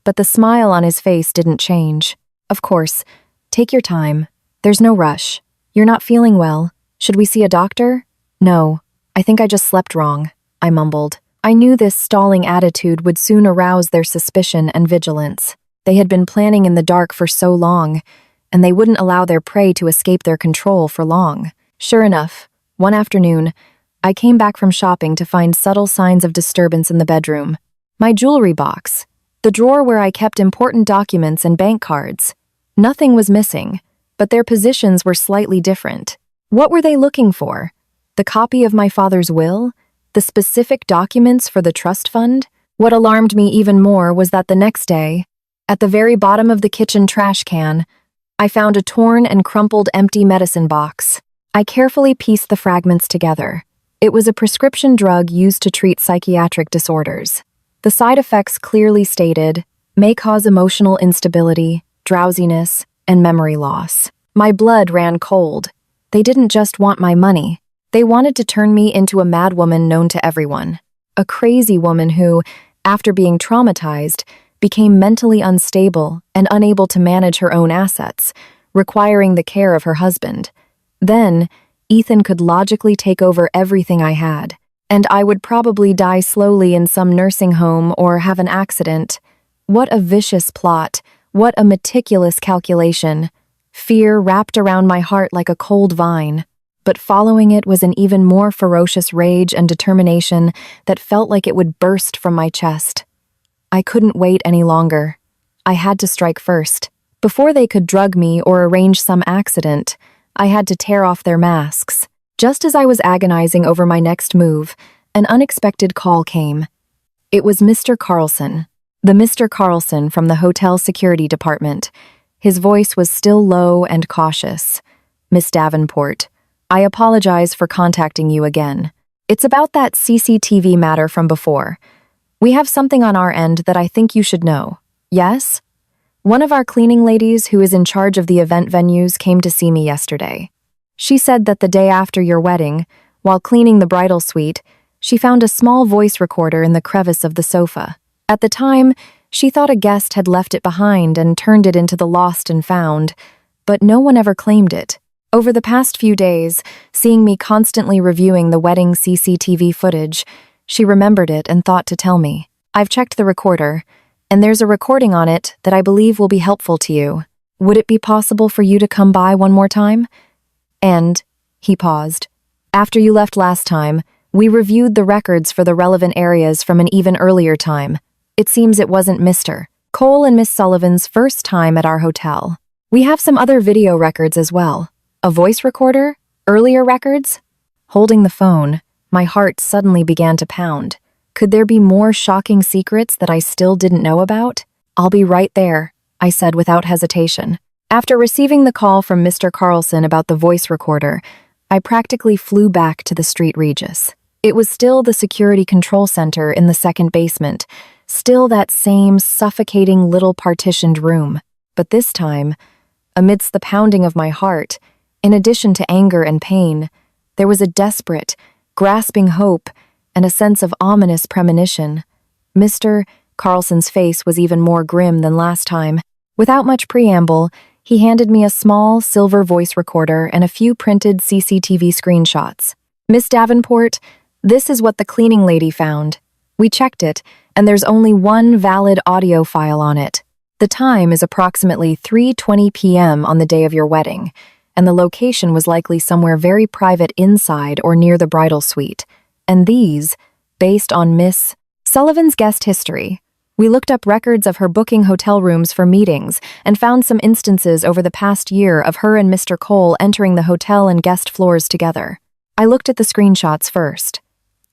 but the smile on his face didn't change. "Of course. Take your time. There's no rush. You're not feeling well. Should we see a doctor?" "No. I think I just slept wrong," I mumbled. I knew this stalling attitude would soon arouse their suspicion and vigilance. They had been planning in the dark for so long, and they wouldn't allow their prey to escape their control for long. Sure enough, one afternoon, I came back from shopping to find subtle signs of disturbance in the bedroom. My jewelry box, the drawer where I kept important documents and bank cards. Nothing was missing, but their positions were slightly different. What were they looking for? The copy of my father's will? The specific documents for the trust fund? What alarmed me even more was that the next day, at the very bottom of the kitchen trash can, I found a torn and crumpled empty medicine box. I carefully pieced the fragments together. It was a prescription drug used to treat psychiatric disorders. The side effects clearly stated, may cause emotional instability, drowsiness, and memory loss. My blood ran cold. They didn't just want my money. They wanted to turn me into a madwoman known to everyone. A crazy woman who, after being traumatized, became mentally unstable and unable to manage her own assets, requiring the care of her husband. Then, Ethan could logically take over everything I had, and I would probably die slowly in some nursing home or have an accident. What a vicious plot. What a meticulous calculation. Fear wrapped around my heart like a cold vine, but following it was an even more ferocious rage and determination that felt like it would burst from my chest. I couldn't wait any longer. I had to strike first. Before they could drug me or arrange some accident, I had to tear off their masks. Just as I was agonizing over my next move, an unexpected call came. It was Mr. Carlson. The Mr. Carlson from the hotel security department. His voice was still low and cautious. "Miss Davenport, I apologize for contacting you again. It's about that CCTV matter from before. We have something on our end that I think you should know. Yes? One of our cleaning ladies who is in charge of the event venues came to see me yesterday. She said that the day after your wedding, while cleaning the bridal suite, she found a small voice recorder in the crevice of the sofa. At the time, she thought a guest had left it behind and turned it into the lost and found, but no one ever claimed it. Over the past few days, seeing me constantly reviewing the wedding CCTV footage, she remembered it and thought to tell me. I've checked the recorder, and there's a recording on it that I believe will be helpful to you. Would it be possible for you to come by one more time? And," he paused, "after you left last time, we reviewed the records for the relevant areas from an even earlier time. It seems it wasn't Mr. Cole and Miss Sullivan's first time at our hotel. We have some other video records as well. A voice recorder? Earlier records?" Holding the phone, my heart suddenly began to pound. Could there be more shocking secrets that I still didn't know about? "I'll be right there," I said without hesitation. After receiving the call from Mr. Carlson about the voice recorder, I practically flew back to the Street Regis. It was still the security control center in the second basement, still that same suffocating little partitioned room. But this time, amidst the pounding of my heart, in addition to anger and pain, there was a desperate, grasping hope and a sense of ominous premonition. Mr. Carlson's face was even more grim than last time. Without much preamble, he handed me a small silver voice recorder and a few printed CCTV screenshots. "Miss Davenport, this is what the cleaning lady found. We checked it, and there's only one valid audio file on it. The time is approximately 3:20 p.m. on the day of your wedding, and the location was likely somewhere very private inside or near the bridal suite. And these, based on Miss Sullivan's guest history. We looked up records of her booking hotel rooms for meetings and found some instances over the past year of her and Mr. Cole entering the hotel and guest floors together. I looked at the screenshots first.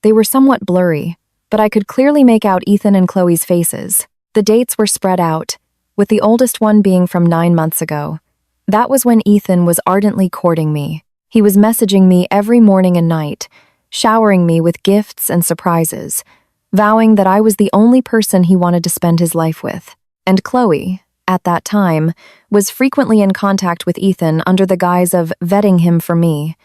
They were somewhat blurry, but I could clearly make out Ethan and Chloe's faces. The dates were spread out, with the oldest one being from 9 months ago. That was when Ethan was ardently courting me. He was messaging me every morning and night, showering me with gifts and surprises, vowing that I was the only person he wanted to spend his life with. And Chloe, at that time, was frequently in contact with Ethan under the guise of vetting him for me,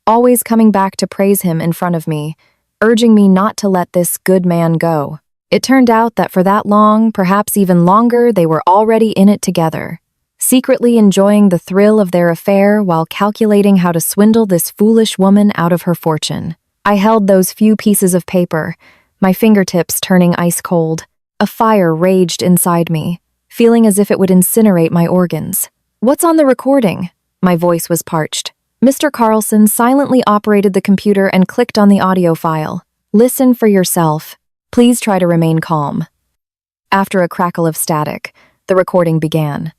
always coming back to praise him in front of me, urging me not to let this good man go. It turned out that for that long, perhaps even longer, they were already in it together, secretly enjoying the thrill of their affair while calculating how to swindle this foolish woman out of her fortune. I held those few pieces of paper, my fingertips turning ice cold. A fire raged inside me, feeling as if it would incinerate my organs. "What's on the recording?" My voice was parched. Mr. Carlson silently operated the computer and clicked on the audio file. "Listen for yourself. Please try to remain calm." After a crackle of static, the recording began.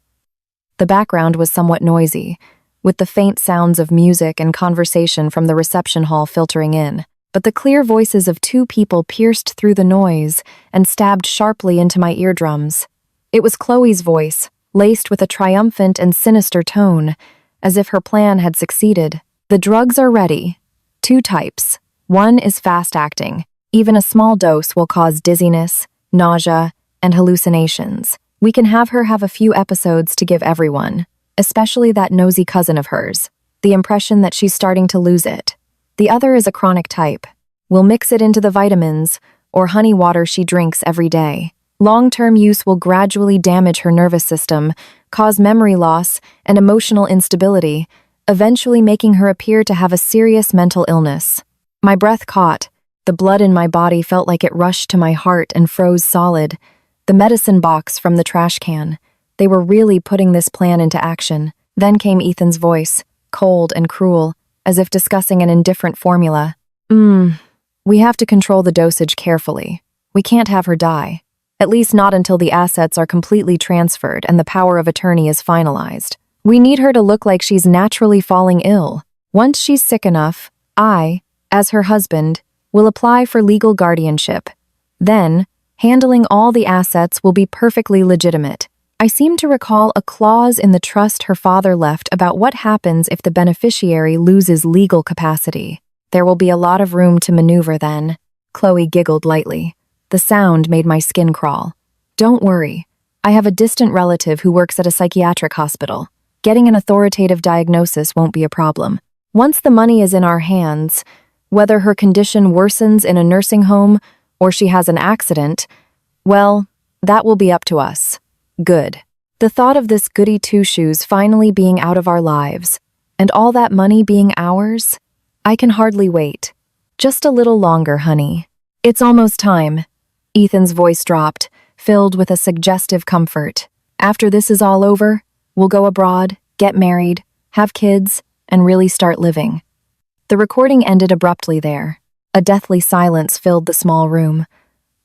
The background was somewhat noisy, with the faint sounds of music and conversation from the reception hall filtering in. But the clear voices of two people pierced through the noise and stabbed sharply into my eardrums. It was Chloe's voice, laced with a triumphant and sinister tone, as if her plan had succeeded. "The drugs are ready. 2 types. One is fast-acting. Even a small dose will cause dizziness, nausea, and hallucinations. We can have her have a few episodes to give everyone, especially that nosy cousin of hers, the impression that she's starting to lose it. The other is a chronic type. We'll mix it into the vitamins or honey water she drinks every day. Long-term use will gradually damage her nervous system, cause memory loss and emotional instability, eventually making her appear to have a serious mental illness." My breath caught. The blood in my body felt like it rushed to my heart and froze solid. The medicine box from the trash can. They were really putting this plan into action. Then came Ethan's voice, cold and cruel, as if discussing an indifferent formula. We have to control the dosage carefully. We can't have her die. At least not until the assets are completely transferred and the power of attorney is finalized. We need her to look like she's naturally falling ill. Once she's sick enough, I, as her husband, will apply for legal guardianship. Then, handling all the assets will be perfectly legitimate. I seem to recall a clause in the trust her father left about what happens if the beneficiary loses legal capacity. There will be a lot of room to maneuver then. Chloe giggled lightly. The sound made my skin crawl. Don't worry. I have a distant relative who works at a psychiatric hospital. Getting an authoritative diagnosis won't be a problem. Once the money is in our hands, whether her condition worsens in a nursing home or she has an accident, well, that will be up to us. Good. The thought of this goody two-shoes finally being out of our lives, and all that money being ours, I can hardly wait. Just a little longer, honey. It's almost time. Ethan's voice dropped, filled with a suggestive comfort. After this is all over, we'll go abroad, get married, have kids, and really start living. The recording ended abruptly there. A deathly silence filled the small room.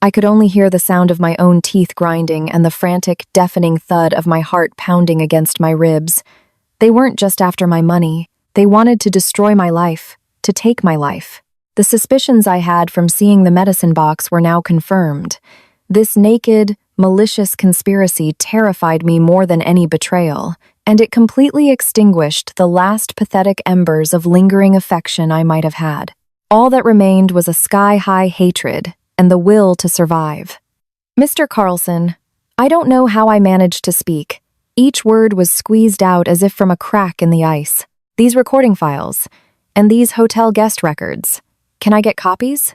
I could only hear the sound of my own teeth grinding and the frantic, deafening thud of my heart pounding against my ribs. They weren't just after my money. They wanted to destroy my life, to take my life. The suspicions I had from seeing the medicine box were now confirmed. This naked, malicious conspiracy terrified me more than any betrayal, and it completely extinguished the last pathetic embers of lingering affection I might have had. All that remained was a sky-high hatred and the will to survive. Mr. Carlson, I don't know how I managed to speak. Each word was squeezed out as if from a crack in the ice. These recording files, and these hotel guest records. Can I get copies?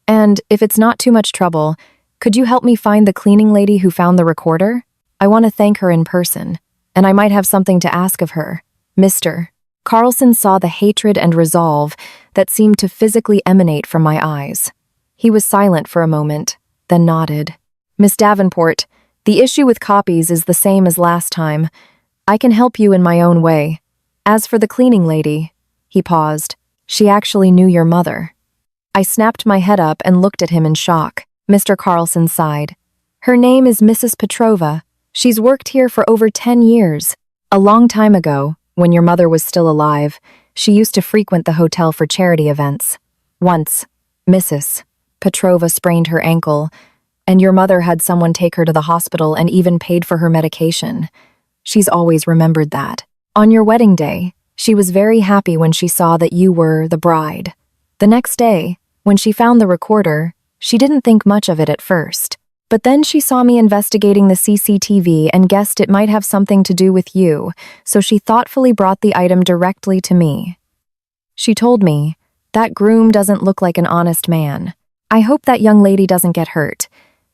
And if it's not too much trouble, could you help me find the cleaning lady who found the recorder? I want to thank her in person, and I might have something to ask of her. Mr. Carlson saw the hatred and resolve that seemed to physically emanate from my eyes. He was silent for a moment, then nodded. Miss Davenport, the issue with copies is the same as last time. I can help you in my own way. As for the cleaning lady, he paused. She actually knew your mother. I snapped my head up and looked at him in shock. Mr. Carlson sighed. Her name is Mrs. Petrova. She's worked here for over 10 years. A long time ago, when your mother was still alive, she used to frequent the hotel for charity events. Once, Mrs. Petrova sprained her ankle, and your mother had someone take her to the hospital and even paid for her medication. She's always remembered that. On your wedding day, she was very happy when she saw that you were the bride. The next day, when she found the recorder, she didn't think much of it at first. But then she saw me investigating the CCTV and guessed it might have something to do with you, so she thoughtfully brought the item directly to me. She told me, "That groom doesn't look like an honest man. I hope that young lady doesn't get hurt."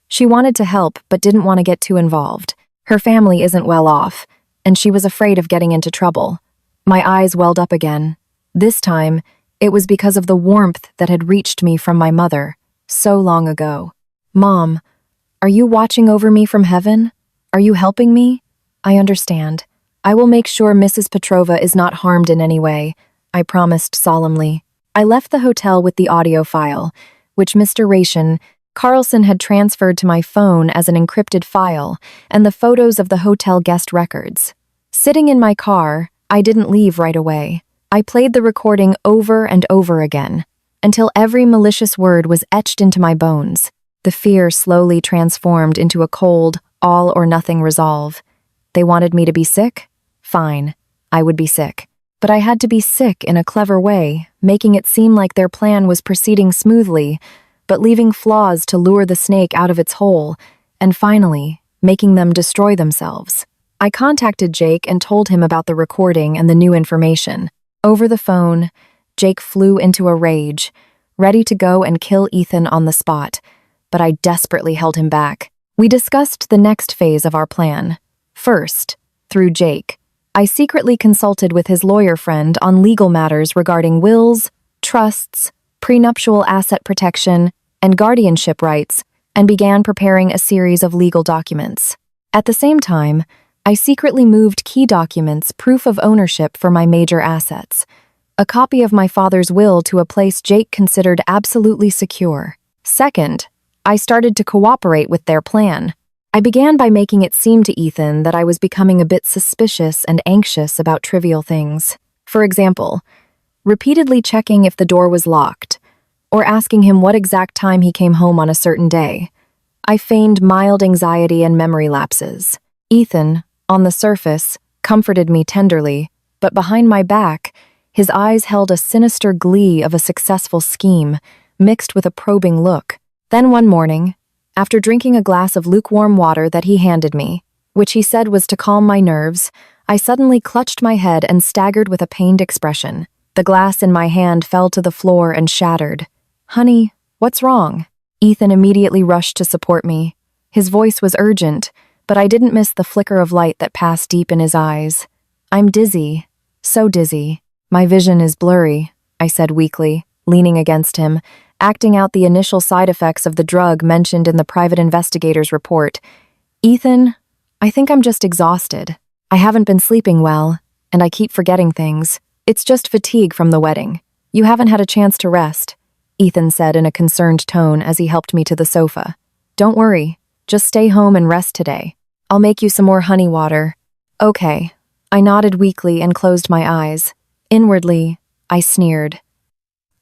She wanted to help but didn't want to get too involved. Her family isn't well off, and she was afraid of getting into trouble. My eyes welled up again. This time, it was because of the warmth that had reached me from my mother, so long ago. Mom, are you watching over me from heaven? Are you helping me? I understand. I will make sure Mrs. Petrova is not harmed in any way, I promised solemnly. I left the hotel with the audio file, which Mr. Carlson had transferred to my phone as an encrypted file, and the photos of the hotel guest records. Sitting in my car, I didn't leave right away. I played the recording over and over again, until every malicious word was etched into my bones. The fear slowly transformed into a cold, all-or-nothing resolve. They wanted me to be sick? Fine, I would be sick. But I had to be sick in a clever way, making it seem like their plan was proceeding smoothly, but leaving flaws to lure the snake out of its hole, and finally, making them destroy themselves. I contacted Jake and told him about the recording and the new information. Over the phone, Jake flew into a rage, ready to go and kill Ethan on the spot, but I desperately held him back. We discussed the next phase of our plan. First, through Jake, I secretly consulted with his lawyer friend on legal matters regarding wills, trusts, prenuptial asset protection, and guardianship rights, and began preparing a series of legal documents. At the same time, I secretly moved key documents, proof of ownership for my major assets. A copy of my father's will to a place Jake considered absolutely secure. Second, I started to cooperate with their plan. I began by making it seem to Ethan that I was becoming a bit suspicious and anxious about trivial things. For example, repeatedly checking if the door was locked, or asking him what exact time he came home on a certain day. I feigned mild anxiety and memory lapses. Ethan, on the surface, comforted me tenderly, but behind my back, his eyes held a sinister glee of a successful scheme, mixed with a probing look. Then one morning, after drinking a glass of lukewarm water that he handed me, which he said was to calm my nerves, I suddenly clutched my head and staggered with a pained expression. The glass in my hand fell to the floor and shattered. "Honey, what's wrong?" Ethan immediately rushed to support me. His voice was urgent, but I didn't miss the flicker of light that passed deep in his eyes. "I'm dizzy. So dizzy. My vision is blurry," I said weakly, leaning against him, acting out the initial side effects of the drug mentioned in the private investigator's report. "Ethan, I think I'm just exhausted. I haven't been sleeping well, and I keep forgetting things. It's just fatigue from the wedding. You haven't had a chance to rest," Ethan said in a concerned tone as he helped me to the sofa. "Don't worry. Just stay home and rest today. I'll make you some more honey water." "Okay." I nodded weakly and closed my eyes. Inwardly, I sneered.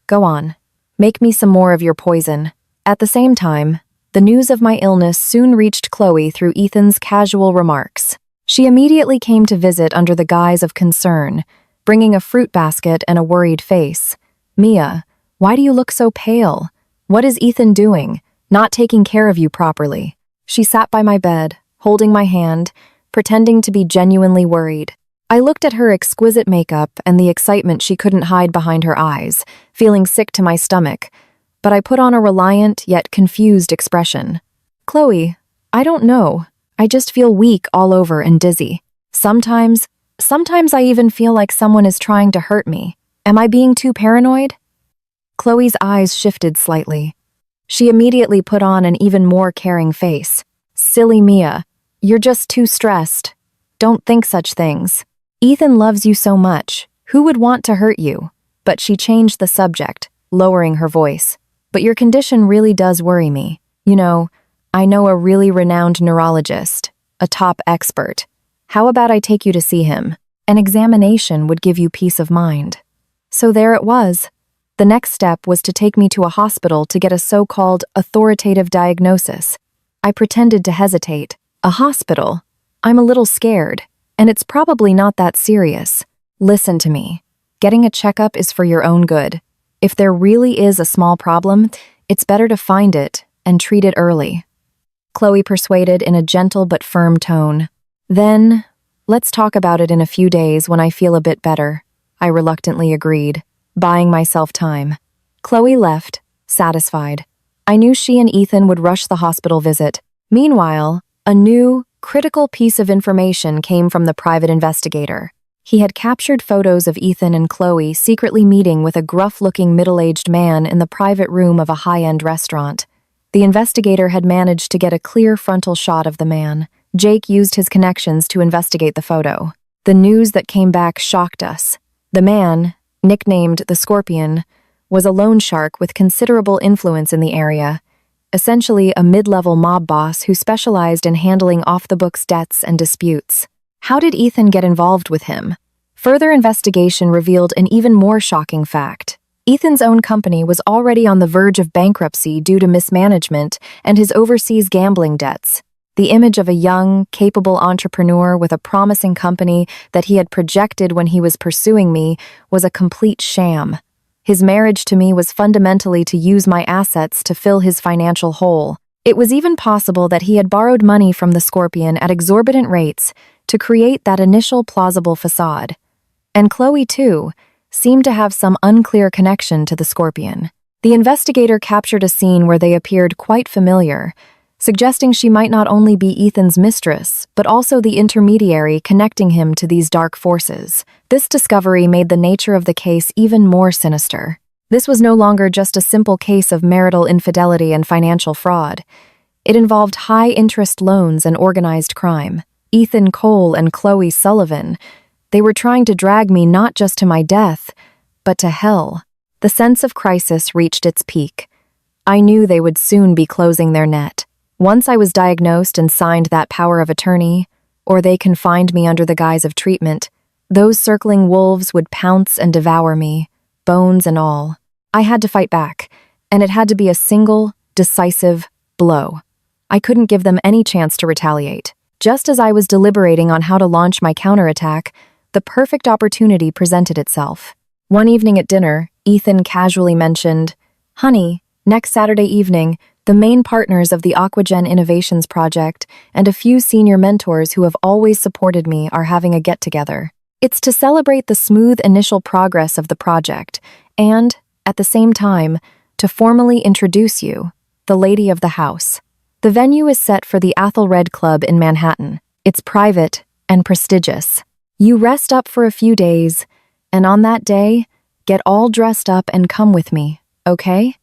"Go on. Make me some more of your poison." At the same time, the news of my illness soon reached Chloe through Ethan's casual remarks. She immediately came to visit under the guise of concern, bringing a fruit basket and a worried face. "Mia, why do you look so pale? What is Ethan doing? Not taking care of you properly?" She sat by my bed, holding my hand, pretending to be genuinely worried. I looked at her exquisite makeup and the excitement she couldn't hide behind her eyes, feeling sick to my stomach, but I put on a reliant yet confused expression. "Chloe, I don't know. I just feel weak all over and dizzy. Sometimes I even feel like someone is trying to hurt me. Am I being too paranoid?" Chloe's eyes shifted slightly. She immediately put on an even more caring face. "Silly Mia, you're just too stressed. Don't think such things. Ethan loves you so much. Who would want to hurt you?" But she changed the subject, lowering her voice. "But your condition really does worry me. You know, I know a really renowned neurologist, a top expert. How about I take you to see him? An examination would give you peace of mind." So there it was. The next step was to take me to a hospital to get a so-called authoritative diagnosis. I pretended to hesitate. "A hospital? I'm a little scared. And it's probably not that serious. Listen to me. Getting a checkup is for your own good. If there really is a small problem, it's better to find it and treat it early," Chloe persuaded in a gentle but firm tone. "Then, let's talk about it in a few days when I feel a bit better," I reluctantly agreed, buying myself time. Chloe left, satisfied. I knew she and Ethan would rush the hospital visit. Meanwhile, a new, critical piece of information came from the private investigator. He had captured photos of Ethan and Chloe secretly meeting with a gruff-looking middle-aged man in the private room of a high-end restaurant. The investigator had managed to get a clear frontal shot of the man. Jake used his connections to investigate the photo. The news that came back shocked us. The man, nicknamed the Scorpion, was a loan shark with considerable influence in the area, essentially a mid-level mob boss who specialized in handling off-the-books debts and disputes. How did Ethan get involved with him? Further investigation revealed an even more shocking fact. Ethan's own company was already on the verge of bankruptcy due to mismanagement and his overseas gambling debts. The image of a young, capable entrepreneur with a promising company that he had projected when he was pursuing me was a complete sham. His marriage to me was fundamentally to use my assets to fill his financial hole. It was even possible that he had borrowed money from the Scorpion at exorbitant rates to create that initial plausible facade. And Chloe, too, seemed to have some unclear connection to the Scorpion. The investigator captured a scene where they appeared quite familiar, suggesting she might not only be Ethan's mistress, but also the intermediary connecting him to these dark forces. This discovery made the nature of the case even more sinister. This was no longer just a simple case of marital infidelity and financial fraud. It involved high-interest loans and organized crime. Ethan Cole and Chloe Sullivan. They were trying to drag me not just to my death, but to hell. The sense of crisis reached its peak. I knew they would soon be closing their net. Once I was diagnosed and signed that power of attorney, or they confined me under the guise of treatment, those circling wolves would pounce and devour me, bones and all. I had to fight back, and it had to be a single, decisive blow. I couldn't give them any chance to retaliate. Just as I was deliberating on how to launch my counterattack, the perfect opportunity presented itself. One evening at dinner, Ethan casually mentioned, "Honey, next Saturday evening, the main partners of the Aquagen Innovations project and a few senior mentors who have always supported me are having a get-together. It's to celebrate the smooth initial progress of the project and, at the same time, to formally introduce you, the lady of the house. The venue is set for the Athelred Club in Manhattan. It's private and prestigious. You rest up for a few days, and on that day, get all dressed up and come with me, okay?"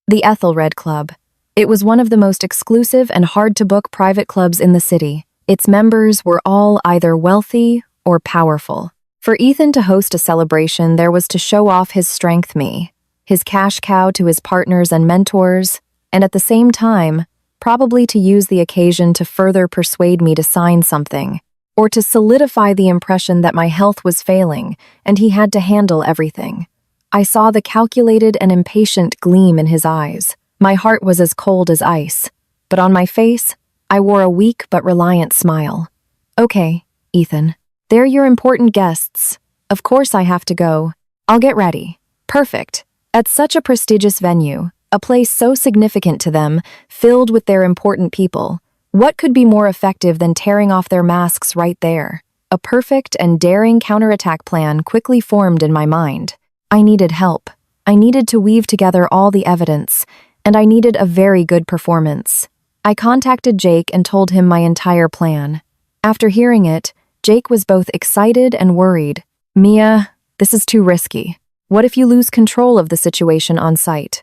The Athelred Club. It was one of the most exclusive and hard-to-book private clubs in the city. Its members were all either wealthy or powerful. For Ethan to host a celebration, there was to show off his strength me, his cash cow to his partners and mentors, and at the same time, probably to use the occasion to further persuade me to sign something, or to solidify the impression that my health was failing and he had to handle everything. I saw the calculated and impatient gleam in his eyes. My heart was as cold as ice, but on my face, I wore a weak but reliant smile. "Okay, Ethan. They're your important guests. Of course I have to go. I'll get ready." Perfect. At such a prestigious venue, a place so significant to them, filled with their important people, what could be more effective than tearing off their masks right there? A perfect and daring counterattack plan quickly formed in my mind. I needed help. I needed to weave together all the evidence, and I needed a very good performance. I contacted Jake and told him my entire plan. After hearing it, Jake was both excited and worried. "Mia, this is too risky. What if you lose control of the situation on site?"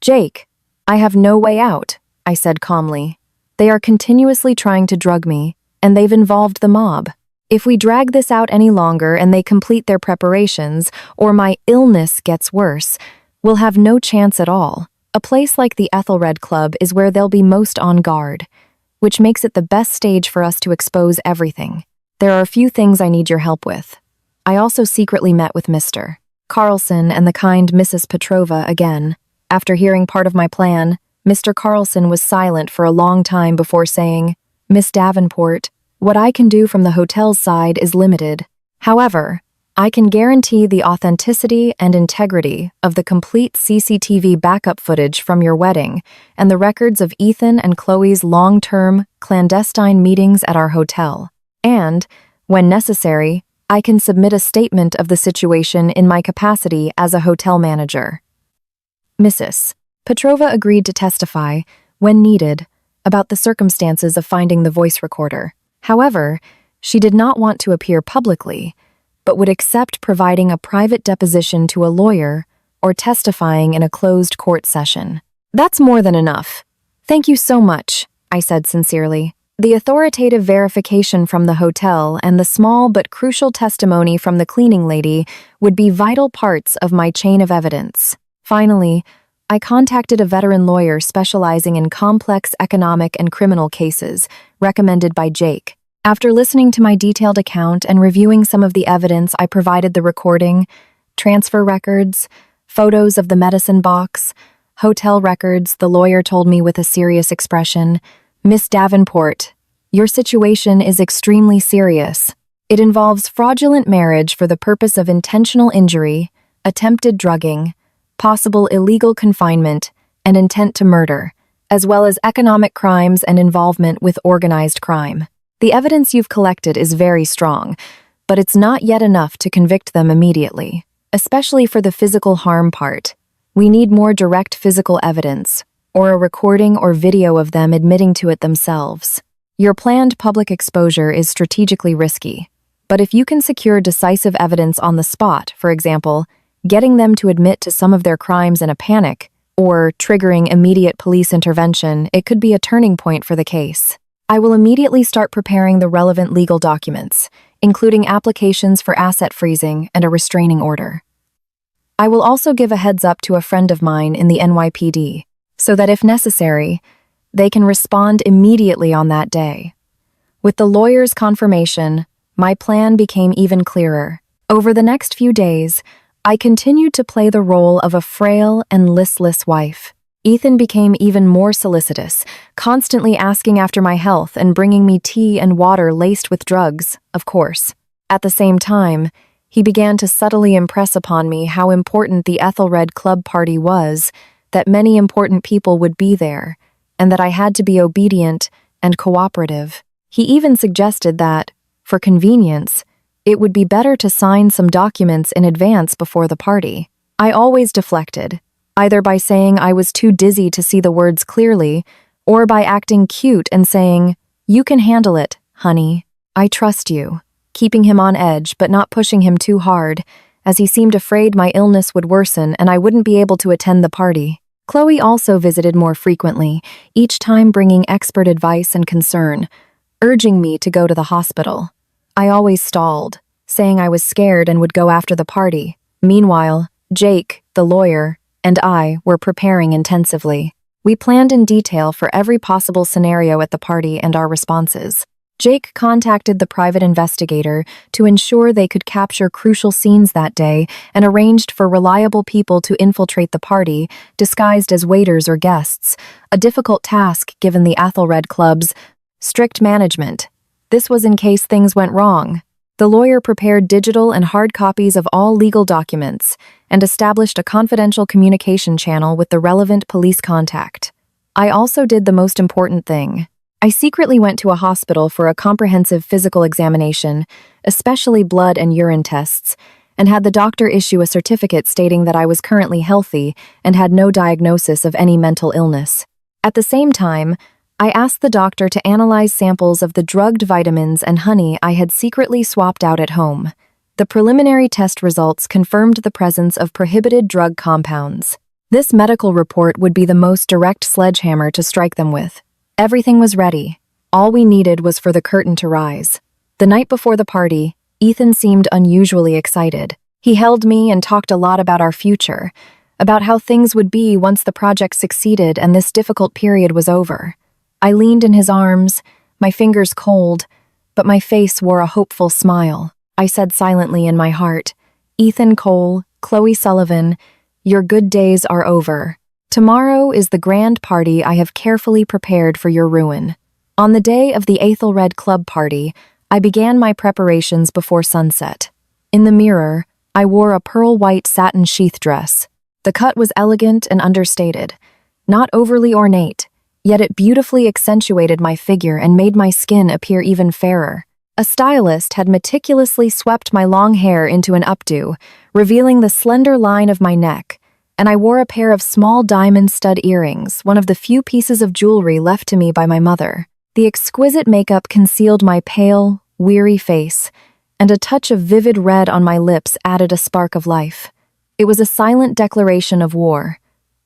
"Jake, I have no way out," I said calmly. "They are continuously trying to drug me, and they've involved the mob. If we drag this out any longer and they complete their preparations, or my illness gets worse, we'll have no chance at all. A place like the Athelred Club is where they'll be most on guard, which makes it the best stage for us to expose everything. There are a few things I need your help with." I also secretly met with Mr. Carlson and the kind Mrs. Petrova again. After hearing part of my plan, Mr. Carlson was silent for a long time before saying, "Miss Davenport, what I can do from the hotel's side is limited. However, I can guarantee the authenticity and integrity of the complete CCTV backup footage from your wedding and the records of Ethan and Chloe's long-term, clandestine meetings at our hotel. And, when necessary, I can submit a statement of the situation in my capacity as a hotel manager." Mrs. Petrova agreed to testify, when needed, about the circumstances of finding the voice recorder. However, she did not want to appear publicly, but would accept providing a private deposition to a lawyer or testifying in a closed court session. "That's more than enough. Thank you so much," I said sincerely. The authoritative verification from the hotel and the small but crucial testimony from the cleaning lady would be vital parts of my chain of evidence. Finally, I contacted a veteran lawyer specializing in complex economic and criminal cases, recommended by Jake. After listening to my detailed account and reviewing some of the evidence, I provided the recording, transfer records, photos of the medicine box, hotel records. The lawyer told me with a serious expression, "Miss Davenport, your situation is extremely serious. It involves fraudulent marriage for the purpose of intentional injury, attempted drugging, possible illegal confinement, and intent to murder, as well as economic crimes and involvement with organized crime. The evidence you've collected is very strong, but it's not yet enough to convict them immediately, especially for the physical harm part. We need more direct physical evidence, or a recording or video of them admitting to it themselves. Your planned public exposure is strategically risky, but if you can secure decisive evidence on the spot, for example, getting them to admit to some of their crimes in a panic, or triggering immediate police intervention, it could be a turning point for the case. I will immediately start preparing the relevant legal documents, including applications for asset freezing and a restraining order. I will also give a heads up to a friend of mine in the NYPD, so that if necessary, they can respond immediately on that day. With the lawyer's confirmation, my plan became even clearer. Over the next few days, I continued to play the role of a frail and listless wife. Ethan became even more solicitous, constantly asking after my health and bringing me tea and water laced with drugs, of course. At the same time, he began to subtly impress upon me how important the Ethelred Club party was, that many important people would be there, and that I had to be obedient and cooperative. He even suggested that, for convenience, it would be better to sign some documents in advance before the party. I always deflected, either by saying I was too dizzy to see the words clearly, or by acting cute and saying, "You can handle it, honey. I trust you," keeping him on edge but not pushing him too hard, as he seemed afraid my illness would worsen and I wouldn't be able to attend the party. Chloe also visited more frequently, each time bringing expert advice and concern, urging me to go to the hospital. I always stalled, saying I was scared and would go after the party. Meanwhile, Jake, the lawyer, and I were preparing intensively. We planned in detail for every possible scenario at the party and our responses. Jake contacted the private investigator to ensure they could capture crucial scenes that day and arranged for reliable people to infiltrate the party, disguised as waiters or guests, a difficult task given the Athelred Club's strict management. This was in case things went wrong. The lawyer prepared digital and hard copies of all legal documents and established a confidential communication channel with the relevant police contact. I also did the most important thing. I secretly went to a hospital for a comprehensive physical examination, especially blood and urine tests, and had the doctor issue a certificate stating that I was currently healthy and had no diagnosis of any mental illness. At the same time, I asked the doctor to analyze samples of the drugged vitamins and honey I had secretly swapped out at home. The preliminary test results confirmed the presence of prohibited drug compounds. This medical report would be the most direct sledgehammer to strike them with. Everything was ready. All we needed was for the curtain to rise. The night before the party, Ethan seemed unusually excited. He held me and talked a lot about our future, about how things would be once the project succeeded and this difficult period was over. I leaned in his arms, my fingers cold, but my face wore a hopeful smile. I said silently in my heart, "Ethan Cole, Chloe Sullivan, your good days are over. Tomorrow is the grand party I have carefully prepared for your ruin." On the day of the Athelred Club party, I began my preparations before sunset. In the mirror, I wore a pearl-white satin sheath dress. The cut was elegant and understated, not overly ornate, yet it beautifully accentuated my figure and made my skin appear even fairer. A stylist had meticulously swept my long hair into an updo, revealing the slender line of my neck, and I wore a pair of small diamond stud earrings, one of the few pieces of jewelry left to me by my mother. The exquisite makeup concealed my pale, weary face, and a touch of vivid red on my lips added a spark of life. It was a silent declaration of war.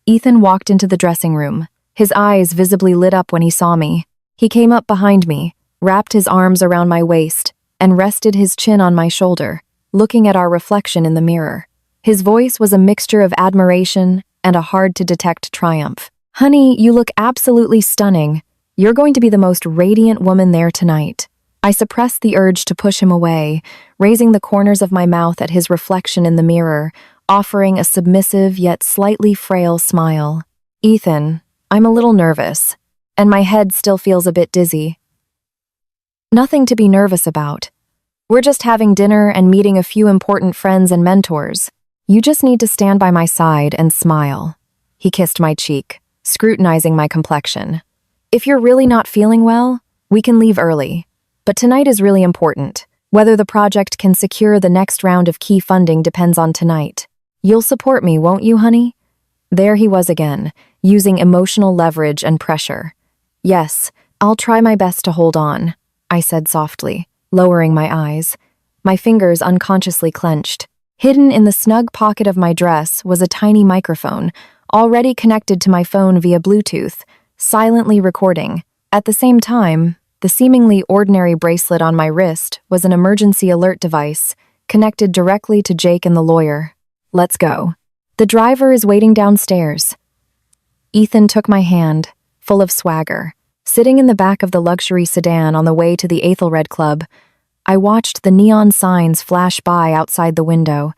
Ethan walked into the dressing room. His eyes visibly lit up when he saw me. He came up behind me, wrapped his arms around my waist, and rested his chin on my shoulder, looking at our reflection in the mirror. His voice was a mixture of admiration and a hard-to-detect triumph. "Honey, you look absolutely stunning. You're going to be the most radiant woman there tonight." I suppressed the urge to push him away, raising the corners of my mouth at his reflection in the mirror, offering a submissive yet slightly frail smile. "Ethan, I'm a little nervous, and my head still feels a bit dizzy." "Nothing to be nervous about. We're just having dinner and meeting a few important friends and mentors. You just need to stand by my side and smile." He kissed my cheek, scrutinizing my complexion. "If you're really not feeling well, we can leave early. But tonight is really important. Whether the project can secure the next round of key funding depends on tonight. You'll support me, won't you, honey?" There he was again, using emotional leverage and pressure. "Yes, I'll try my best to hold on," I said softly, lowering my eyes. My fingers unconsciously clenched. Hidden in the snug pocket of my dress was a tiny microphone, already connected to my phone via Bluetooth, silently recording. At the same time, The seemingly ordinary bracelet on my wrist was an emergency alert device, connected directly to Jake and the lawyer. Let's go. The driver is waiting downstairs. Ethan took my hand, full of swagger. Sitting in the back of the luxury sedan on the way to the Aethelred Club, I watched the neon signs flash by outside the window,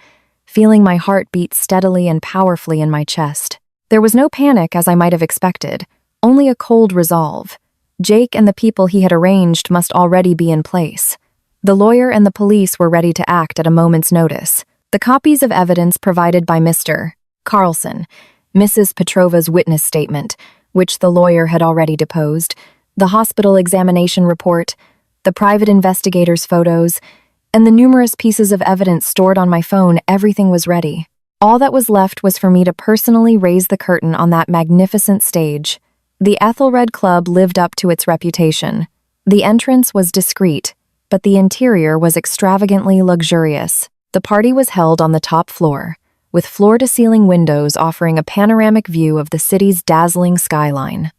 feeling my heart beat steadily and powerfully in my chest. There was no panic as I might have expected, only a cold resolve. Jake and the people he had arranged must already be in place. The lawyer and the police were ready to act at a moment's notice. The copies of evidence provided by Mr. Carlson, Mrs. Petrova's witness statement, which the lawyer had already deposed, the hospital examination report, the private investigator's photos, and the numerous pieces of evidence stored on my phone, everything was ready. All that was left was for me to personally raise the curtain on that magnificent stage. The Aethelred Club lived up to its reputation. The entrance was discreet, but the interior was extravagantly luxurious. The party was held on the top floor, with floor-to-ceiling windows offering a panoramic view of the city's dazzling skyline.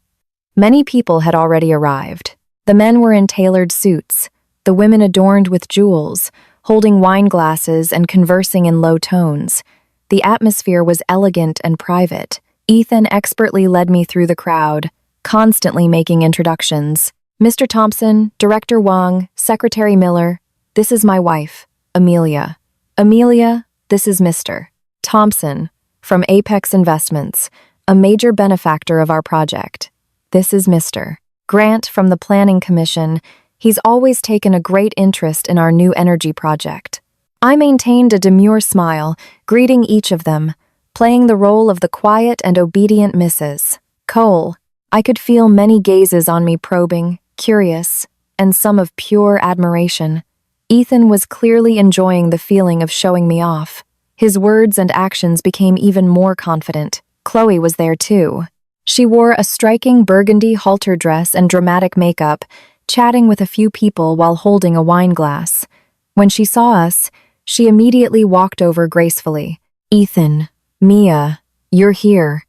Many people had already arrived. The men were in tailored suits, the women adorned with jewels, holding wine glasses and conversing in low tones. The atmosphere was elegant and private. Ethan expertly led me through the crowd, constantly making introductions. Mr. Thompson, Director Wang, Secretary Miller, this is my wife, Amelia. Amelia, this is Mr. Thompson, from Apex Investments, a major benefactor of our project. This is Mr. Grant from the Planning Commission. He's always taken a great interest in our new energy project. I maintained a demure smile, greeting each of them, playing the role of the quiet and obedient Mrs. Cole. I could feel many gazes on me, probing, curious, and some of pure admiration. Ethan was clearly enjoying the feeling of showing me off. His words and actions became even more confident. Chloe was there too. She wore a striking burgundy halter dress and dramatic makeup, chatting with a few people while holding a wine glass. When she saw us, she immediately walked over gracefully. Ethan, Mia, you're here.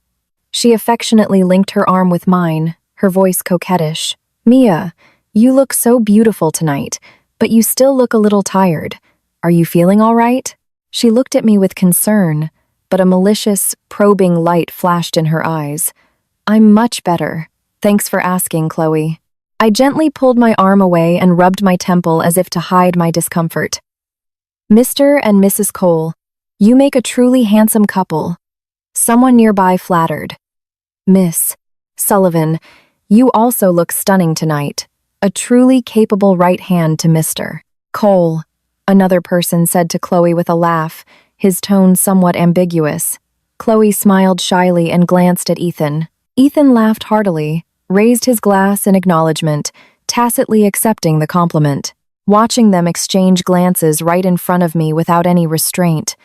She affectionately linked her arm with mine, her voice coquettish. Mia, you look so beautiful tonight, but you still look a little tired. Are you feeling all right? She looked at me with concern, but a malicious, probing light flashed in her eyes. I'm much better. Thanks for asking, Chloe. I gently pulled my arm away and rubbed my temple as if to hide my discomfort. Mr. and Mrs. Cole, you make a truly handsome couple. Someone nearby flattered. Miss Sullivan, you also look stunning tonight. A truly capable right hand to Mr. Cole, another person said to Chloe with a laugh, his tone somewhat ambiguous. Chloe smiled shyly and glanced at Ethan. Ethan laughed heartily, raised his glass in acknowledgement, tacitly accepting the compliment. Watching them exchange glances right in front of me without any restraint,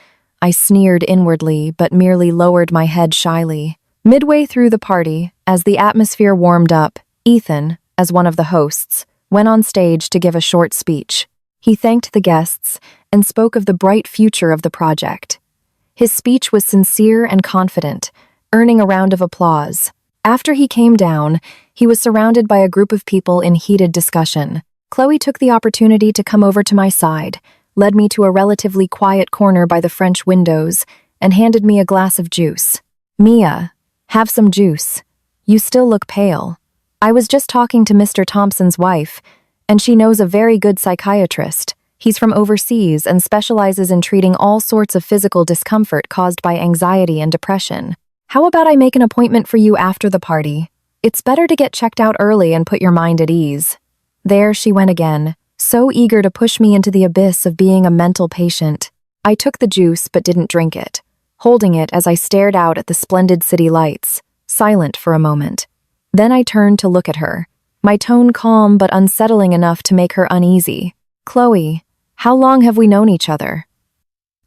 I sneered inwardly but merely lowered my head shyly. Midway through the party, as the atmosphere warmed up, Ethan, as one of the hosts, went on stage to give a short speech. He thanked the guests and spoke of the bright future of the project. His speech was sincere and confident, earning a round of applause. After he came down, he was surrounded by a group of people in heated discussion. Chloe took the opportunity to come over to my side, led me to a relatively quiet corner by the French windows, and handed me a glass of juice. Mia, have some juice. You still look pale. I was just talking to Mr. Thompson's wife, and she knows a very good psychiatrist. He's from overseas and specializes in treating all sorts of physical discomfort caused by anxiety and depression. How about I make an appointment for you after the party? It's better to get checked out early and put your mind at ease. There she went again, so eager to push me into the abyss of being a mental patient. I took the juice but didn't drink it, holding it as I stared out at the splendid city lights, silent for a moment. Then I turned to look at her, my tone calm but unsettling enough to make her uneasy. Chloe, how long have we known each other?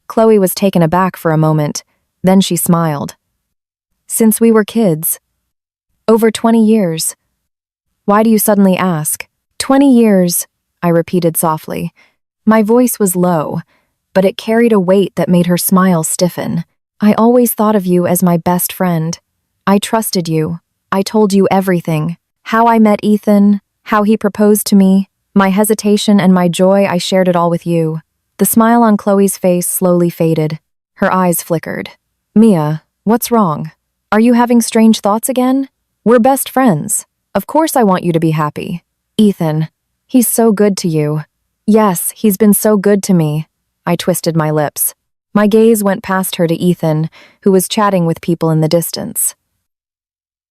Chloe was taken aback for a moment, then she smiled. Since we were kids. Over 20 years. Why do you suddenly ask? 20 years, I repeated softly. My voice was low, but it carried a weight that made her smile stiffen. I always thought of you as my best friend. I trusted you. I told you everything. How I met Ethan, How he proposed to me, my hesitation and my joy, I shared it all with you. The smile on Chloe's face slowly faded. Her eyes flickered. Mia, what's wrong? Are you having strange thoughts again? We're best friends. Of course I want you to be happy. Ethan, he's so good to you. Yes, he's been so good to me. I twisted my lips. My gaze went past her to Ethan, who was chatting with people in the distance.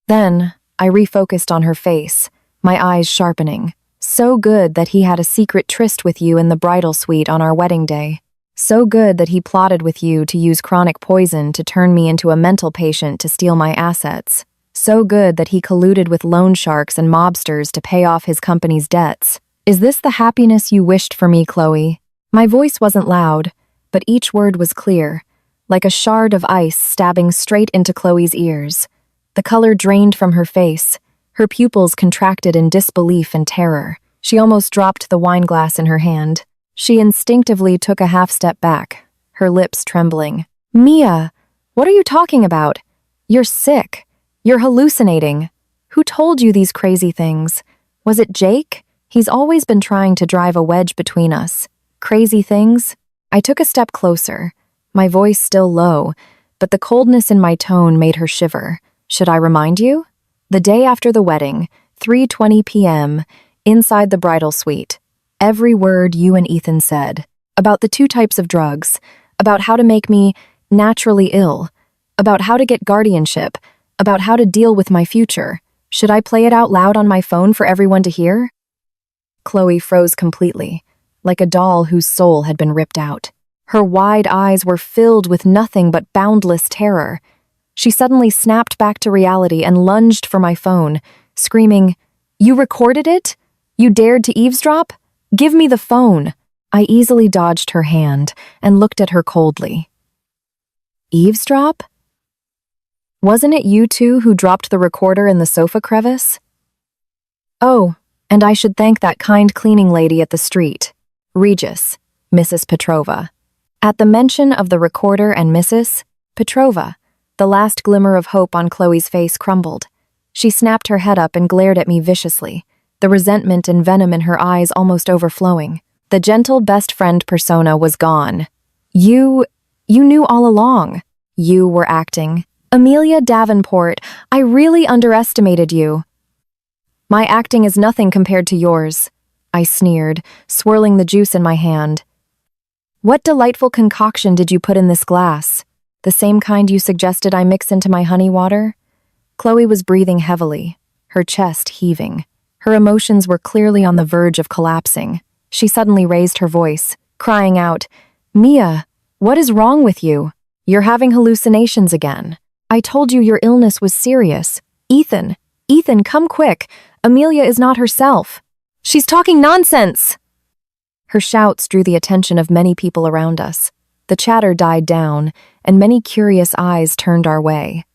Then, I refocused on her face, my eyes sharpening. So good that he had a secret tryst with you in the bridal suite on our wedding day. So good that he plotted with you to use chronic poison to turn me into a mental patient to steal my assets. So good that he colluded with loan sharks and mobsters to pay off his company's debts. Is this the happiness you wished for me, Chloe? My voice wasn't loud, but each word was clear, like a shard of ice stabbing straight into Chloe's ears. The color drained from her face. Her pupils contracted in disbelief and terror. She almost dropped the wine glass in her hand. She instinctively took a half step back, her lips trembling. Mia, what are you talking about? You're sick. You're hallucinating. Who told you these crazy things? Was it Jake? He's always been trying to drive a wedge between us. Crazy things? I took a step closer, my voice still low, but the coldness in my tone made her shiver. Should I remind you? The day after the wedding, 3:20 p.m., inside the bridal suite. Every word you and Ethan said. About the 2 types of drugs. About how to make me naturally ill. About how to get guardianship. About how to deal with my future. Should I play it out loud on my phone for everyone to hear? Chloe froze completely, like a doll whose soul had been ripped out. Her wide eyes were filled with nothing but boundless terror. She suddenly snapped back to reality and lunged for my phone, screaming, "You recorded it? You dared to eavesdrop? Give me the phone." I easily dodged her hand and looked at her coldly. Eavesdrop? Wasn't it you two who dropped the recorder in the sofa crevice? Oh, and I should thank that kind cleaning lady at the street, Regis, Mrs. Petrova. At the mention of the recorder and Mrs. Petrova, the last glimmer of hope on Chloe's face crumbled. She snapped her head up and glared at me viciously, the resentment and venom in her eyes almost overflowing. The gentle best friend persona was gone. You knew all along. You were acting. Amelia Davenport, I really underestimated you. My acting is nothing compared to yours, I sneered, swirling the juice in my hand. What delightful concoction did you put in this glass? The same kind you suggested I mix into my honey water? Chloe was breathing heavily, her chest heaving. Her emotions were clearly on the verge of collapsing. She suddenly raised her voice, crying out, "Mia, what is wrong with you? You're having hallucinations again. I told you your illness was serious. Ethan, come quick. Amelia is not herself. She's talking nonsense!" Her shouts drew the attention of many people around us. The chatter died down, and many curious eyes turned our way.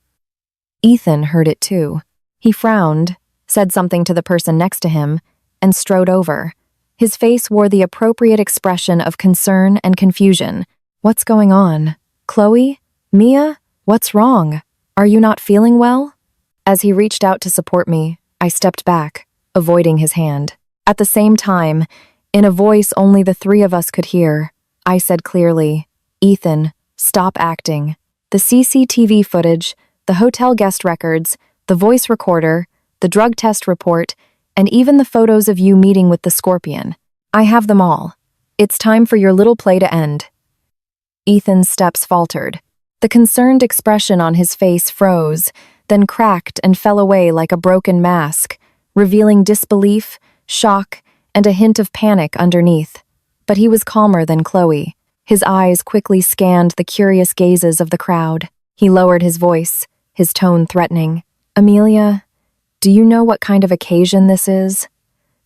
Ethan heard it too. He frowned, said something to the person next to him, and strode over. His face wore the appropriate expression of concern and confusion. What's going on? Chloe? Mia? What's wrong? Are you not feeling well? As he reached out to support me, I stepped back, avoiding his hand. At the same time, in a voice only the 3 of us could hear, I said clearly, "Ethan, stop acting. The CCTV footage, the hotel guest records, the voice recorder, the drug test report, and even the photos of you meeting with the scorpion. I have them all. It's time for your little play to end." Ethan's steps faltered. The concerned expression on his face froze, then cracked and fell away like a broken mask, revealing disbelief, shock, and a hint of panic underneath. But he was calmer than Chloe. His eyes quickly scanned the curious gazes of the crowd. He lowered his voice, his tone threatening. "Amelia, do you know what kind of occasion this is?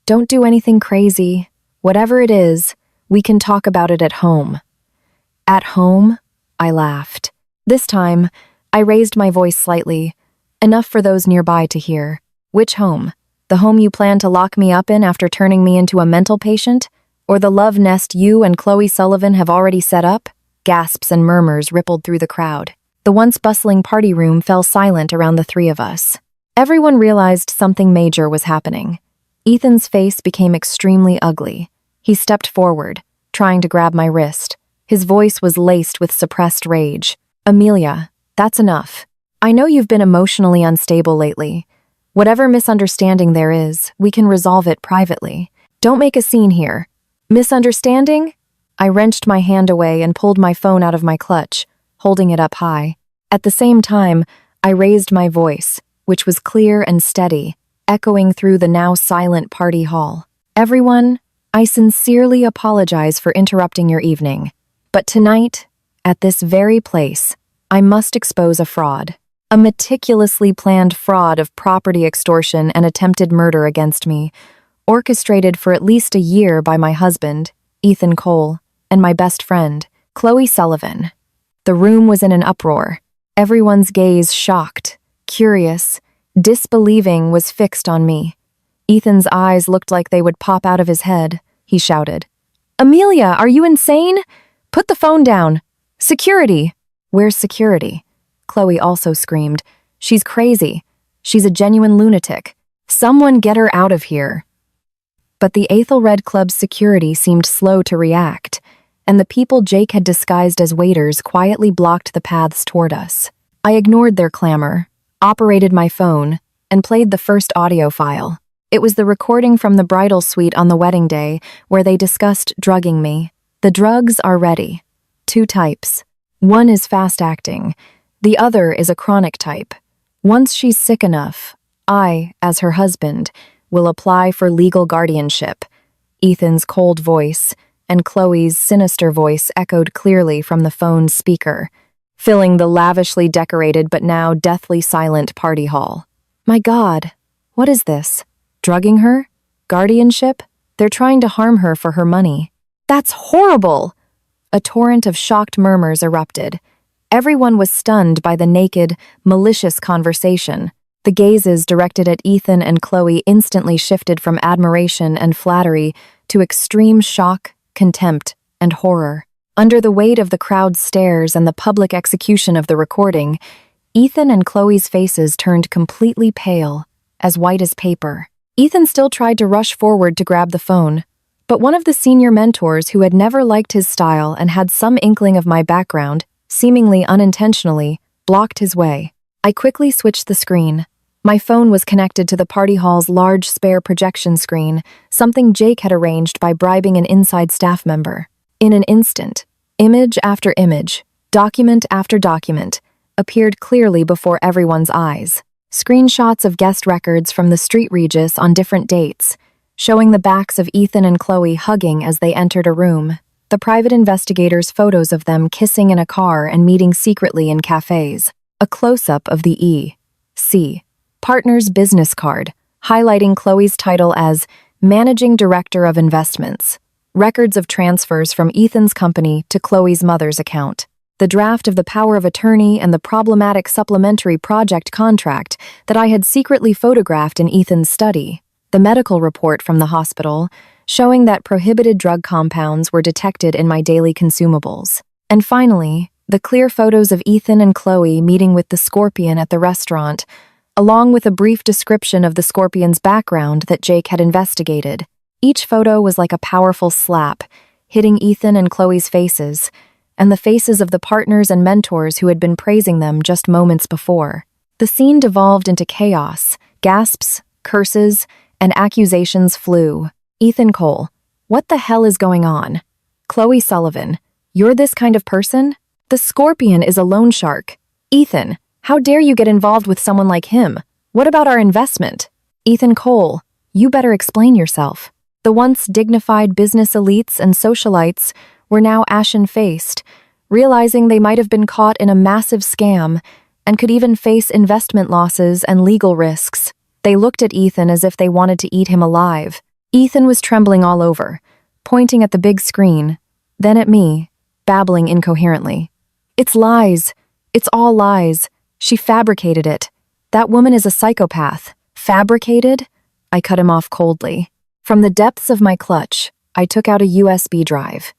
Don't do anything crazy. Whatever it is, we can talk about it at home." "At home?" I laughed. This time, I raised my voice slightly, enough for those nearby to hear. "Which home? The home you plan to lock me up in after turning me into a mental patient? Or the love nest you and Chloe Sullivan have already set up?" Gasps and murmurs rippled through the crowd. The once bustling party room fell silent around the 3 of us. Everyone realized something major was happening. Ethan's face became extremely ugly. He stepped forward, trying to grab my wrist. His voice was laced with suppressed rage. "Amelia, that's enough. I know you've been emotionally unstable lately. Whatever misunderstanding there is, we can resolve it privately. Don't make a scene here." "Misunderstanding?" I wrenched my hand away and pulled my phone out of my clutch, holding it up high. At the same time, I raised my voice, which was clear and steady, echoing through the now silent party hall. "Everyone, I sincerely apologize for interrupting your evening. But tonight, at this very place, I must expose a fraud. A meticulously planned fraud of property extortion and attempted murder against me, orchestrated for at least a year by my husband, Ethan Cole, and my best friend, Chloe Sullivan." The room was in an uproar. Everyone's gaze shocked, curious, disbelieving was fixed on me. Ethan's eyes looked like they would pop out of his head. He shouted, "Amelia, are you insane? Put the phone down. Security." "Where's security?" Chloe also screamed. "She's crazy. She's a genuine lunatic. Someone get her out of here." But the Athelred Club's security seemed slow to react, and the people Jake had disguised as waiters quietly blocked the paths toward us. I ignored their clamor, operated my phone, and played the first audio file. It was the recording from the bridal suite on the wedding day where they discussed drugging me. The drugs are ready. 2 types. One is fast-acting. The other is a chronic type. Once she's sick enough, I, as her husband, will apply for legal guardianship. Ethan's cold voice and Chloe's sinister voice echoed clearly from the phone's speaker, filling the lavishly decorated but now deathly silent party hall. My God, what is this? Drugging her? Guardianship? They're trying to harm her for her money. That's horrible! A torrent of shocked murmurs erupted. Everyone was stunned by the naked, malicious conversation. The gazes directed at Ethan and Chloe instantly shifted from admiration and flattery to extreme shock, contempt, and horror. Under the weight of the crowd's stares and the public execution of the recording, Ethan and Chloe's faces turned completely pale, as white as paper. Ethan still tried to rush forward to grab the phone, but one of the senior mentors who had never liked his style and had some inkling of my background, seemingly unintentionally, blocked his way. I quickly switched the screen. My phone was connected to the party hall's large spare projection screen, something Jake had arranged by bribing an inside staff member. In an instant, image after image, document after document, appeared clearly before everyone's eyes. Screenshots of guest records from the Street Regis on different dates, showing the backs of Ethan and Chloe hugging as they entered a room. The private investigators' photos of them kissing in a car and meeting secretly in cafes. A close-up of the E.C. Partners business card, highlighting Chloe's title as Managing Director of Investments. Records of transfers from Ethan's company to Chloe's mother's account. The draft of the power of attorney and the problematic supplementary project contract that I had secretly photographed in Ethan's study. The medical report from the hospital, showing that prohibited drug compounds were detected in my daily consumables. And finally, the clear photos of Ethan and Chloe meeting with the Scorpion at the restaurant, along with a brief description of the Scorpion's background that Jake had investigated. Each photo was like a powerful slap, hitting Ethan and Chloe's faces, and the faces of the partners and mentors who had been praising them just moments before. The scene devolved into chaos. Gasps, curses, and accusations flew. Ethan Cole, what the hell is going on? Chloe Sullivan, you're this kind of person? The Scorpion is a loan shark. Ethan, how dare you get involved with someone like him? What about our investment? Ethan Cole, you better explain yourself. The once dignified business elites and socialites were now ashen-faced, realizing they might have been caught in a massive scam and could even face investment losses and legal risks. They looked at Ethan as if they wanted to eat him alive. Ethan was trembling all over, pointing at the big screen, then at me, babbling incoherently. It's lies. It's all lies. She fabricated it. That woman is a psychopath. Fabricated? I cut him off coldly. From the depths of my clutch, I took out a USB drive.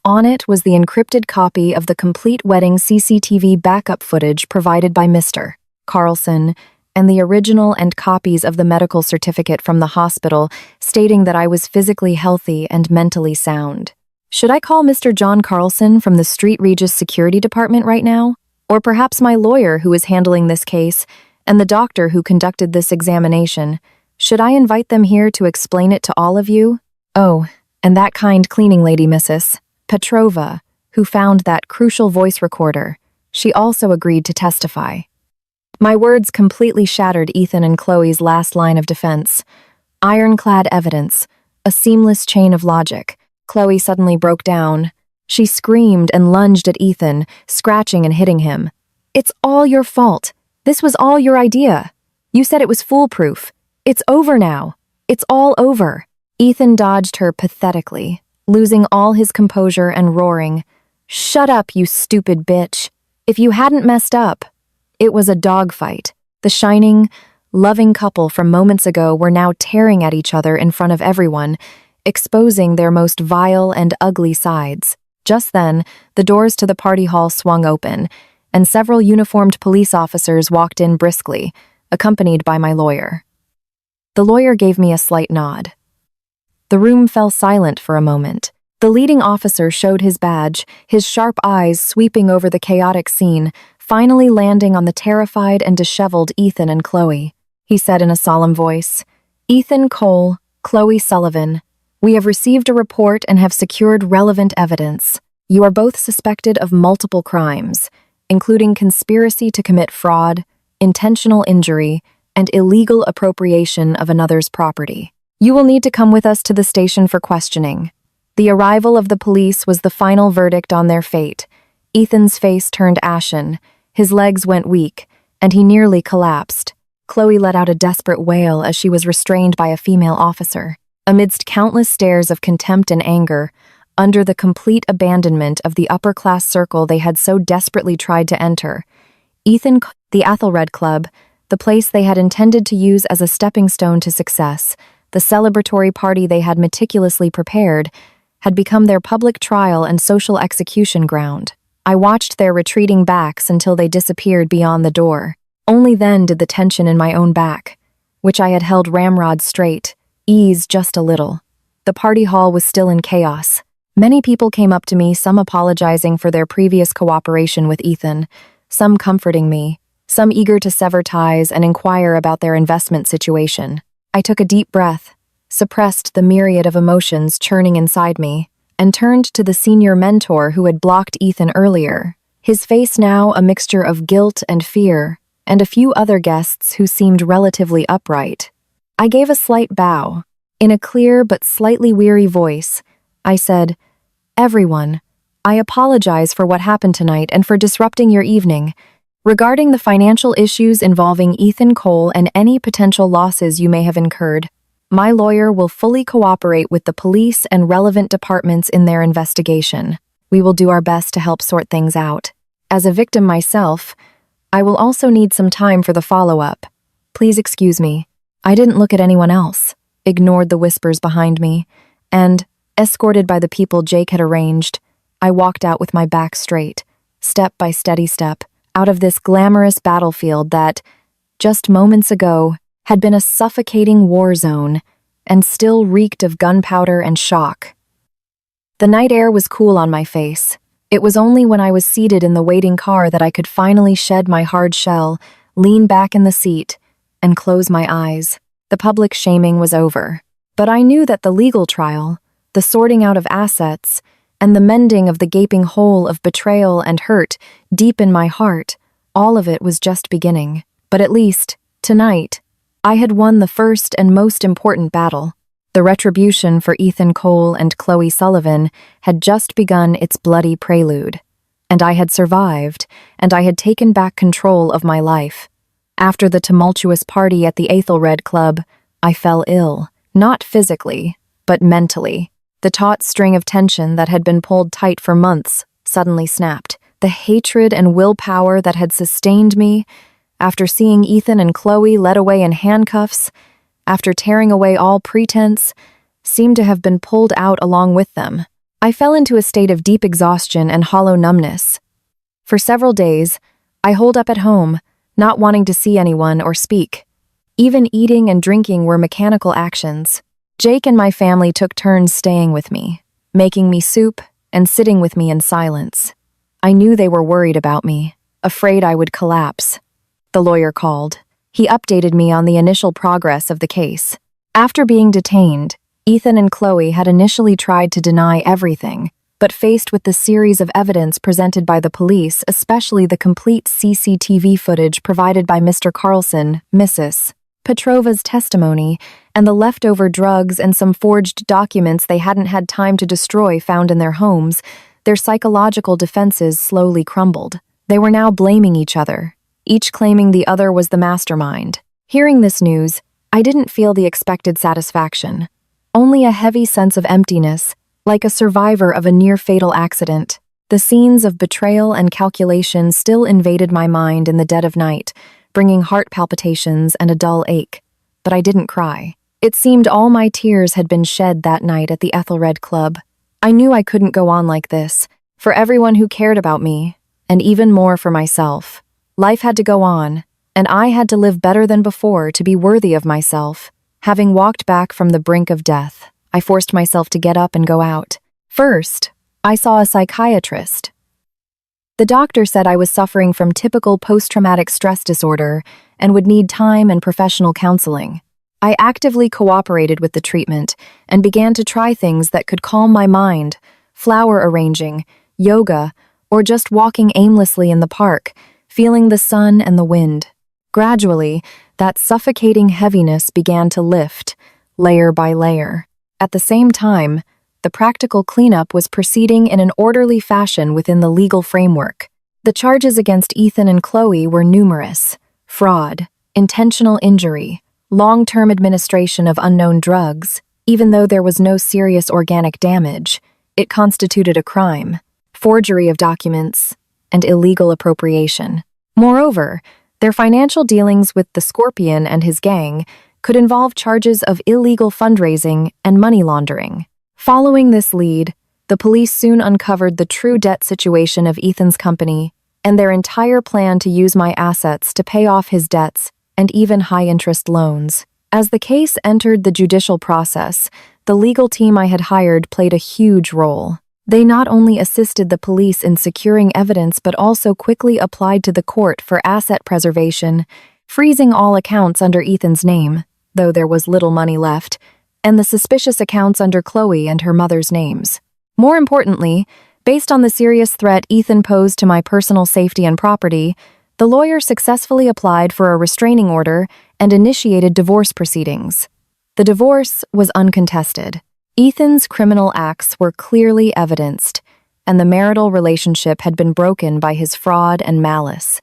On it was the encrypted copy of the complete wedding CCTV backup footage provided by Mr. Carlson and the original and copies of the medical certificate from the hospital stating that I was physically healthy and mentally sound. Should I call Mr. John Carlson from the Street Regis Security Department right now? Or perhaps my lawyer who is handling this case and the doctor who conducted this examination? Should I invite them here to explain it to all of you? Oh, and that kind cleaning lady, Mrs. Petrova, who found that crucial voice recorder. She also agreed to testify. My words completely shattered Ethan and Chloe's last line of defense. Ironclad evidence, a seamless chain of logic. Chloe suddenly broke down. She screamed and lunged at Ethan, scratching and hitting him. "It's all your fault. This was all your idea. You said it was foolproof. It's over now. It's all over." Ethan dodged her pathetically, losing all his composure and roaring, "Shut up, you stupid bitch. If you hadn't messed up." It was a dogfight. The shining, loving couple from moments ago were now tearing at each other in front of everyone, exposing their most vile and ugly sides. Just then, the doors to the party hall swung open, and several uniformed police officers walked in briskly, accompanied by my lawyer. The lawyer gave me a slight nod. The room fell silent for a moment. The leading officer showed his badge, his sharp eyes sweeping over the chaotic scene, finally landing on the terrified and disheveled Ethan and Chloe. He said in a solemn voice, "Ethan Cole, Chloe Sullivan, we have received a report and have secured relevant evidence. You are both suspected of multiple crimes, including conspiracy to commit fraud, intentional injury, and illegal appropriation of another's property. You will need to come with us to the station for questioning." The arrival of the police was the final verdict on their fate. Ethan's face turned ashen, his legs went weak, and he nearly collapsed. Chloe let out a desperate wail as she was restrained by a female officer. Amidst countless stares of contempt and anger, under the complete abandonment of the upper-class circle they had so desperately tried to enter, the Athelred Club, the place they had intended to use as a stepping stone to success, the celebratory party they had meticulously prepared, had become their public trial and social execution ground. I watched their retreating backs until they disappeared beyond the door. Only then did the tension in my own back, which I had held ramrod straight, ease just a little. The party hall was still in chaos. Many people came up to me, some apologizing for their previous cooperation with Ethan, some comforting me, some eager to sever ties and inquire about their investment situation. I took a deep breath, suppressed the myriad of emotions churning inside me, and turned to the senior mentor who had blocked Ethan earlier, his face now a mixture of guilt and fear, and a few other guests who seemed relatively upright. I gave a slight bow. In a clear but slightly weary voice, I said, "Everyone, I apologize for what happened tonight and for disrupting your evening. Regarding the financial issues involving Ethan Cole and any potential losses you may have incurred, my lawyer will fully cooperate with the police and relevant departments in their investigation. We will do our best to help sort things out. As a victim myself, I will also need some time for the follow-up. Please excuse me. I didn't look at anyone else," ignored the whispers behind me, and, escorted by the people Jake had arranged, I walked out with my back straight, step by steady step, out of this glamorous battlefield that, just moments ago, had been a suffocating war zone and still reeked of gunpowder and shock. The night air was cool on my face. It was only when I was seated in the waiting car that I could finally shed my hard shell, lean back in the seat, and close my eyes. The public shaming was over. But I knew that the legal trial, the sorting out of assets, and the mending of the gaping hole of betrayal and hurt deep in my heart, all of it was just beginning. But at least, tonight, I had won the first and most important battle. The retribution for Ethan Cole and Chloe Sullivan had just begun its bloody prelude. And I had survived, and I had taken back control of my life. After the tumultuous party at the Athelred Club, I fell ill, not physically, but mentally. The taut string of tension that had been pulled tight for months suddenly snapped. The hatred and willpower that had sustained me, after seeing Ethan and Chloe led away in handcuffs, after tearing away all pretense, seemed to have been pulled out along with them. I fell into a state of deep exhaustion and hollow numbness. For several days, I holed up at home, not wanting to see anyone or speak. Even eating and drinking were mechanical actions. Jake and my family took turns staying with me, making me soup and sitting with me in silence. I knew they were worried about me, afraid I would collapse. The lawyer called. He updated me on the initial progress of the case. After being detained, Ethan and Chloe had initially tried to deny everything, but faced with the series of evidence presented by the police, especially the complete CCTV footage provided by Mr. Carlson, Mrs. Petrova's testimony, and the leftover drugs and some forged documents they hadn't had time to destroy found in their homes, their psychological defenses slowly crumbled. They were now blaming each other, each claiming the other was the mastermind. Hearing this news, I didn't feel the expected satisfaction, only a heavy sense of emptiness, like a survivor of a near-fatal accident. The scenes of betrayal and calculation still invaded my mind in the dead of night, bringing heart palpitations and a dull ache. But I didn't cry. It seemed all my tears had been shed that night at the Ethelred Club. I knew I couldn't go on like this, for everyone who cared about me, and even more for myself. Life had to go on, and I had to live better than before to be worthy of myself. Having walked back from the brink of death, I forced myself to get up and go out. First, I saw a psychiatrist. The doctor said I was suffering from typical post-traumatic stress disorder and would need time and professional counseling. I actively cooperated with the treatment and began to try things that could calm my mind: flower arranging, yoga, or just walking aimlessly in the park, feeling the sun and the wind. Gradually, that suffocating heaviness began to lift, layer by layer. At the same time, the practical cleanup was proceeding in an orderly fashion within the legal framework. The charges against Ethan and Chloe were numerous: fraud, intentional injury, long-term administration of unknown drugs. Even though there was no serious organic damage, it constituted a crime, forgery of documents, and illegal appropriation. Moreover, their financial dealings with the Scorpion and his gang could involve charges of illegal fundraising and money laundering. Following this lead, the police soon uncovered the true debt situation of Ethan's company and their entire plan to use my assets to pay off his debts and even high-interest loans. As the case entered the judicial process, the legal team I had hired played a huge role. They not only assisted the police in securing evidence but also quickly applied to the court for asset preservation, freezing all accounts under Ethan's name, though there was little money left, and the suspicious accounts under Chloe and her mother's names. More importantly, based on the serious threat Ethan posed to my personal safety and property, the lawyer successfully applied for a restraining order and initiated divorce proceedings. The divorce was uncontested. Ethan's criminal acts were clearly evidenced, and the marital relationship had been broken by his fraud and malice.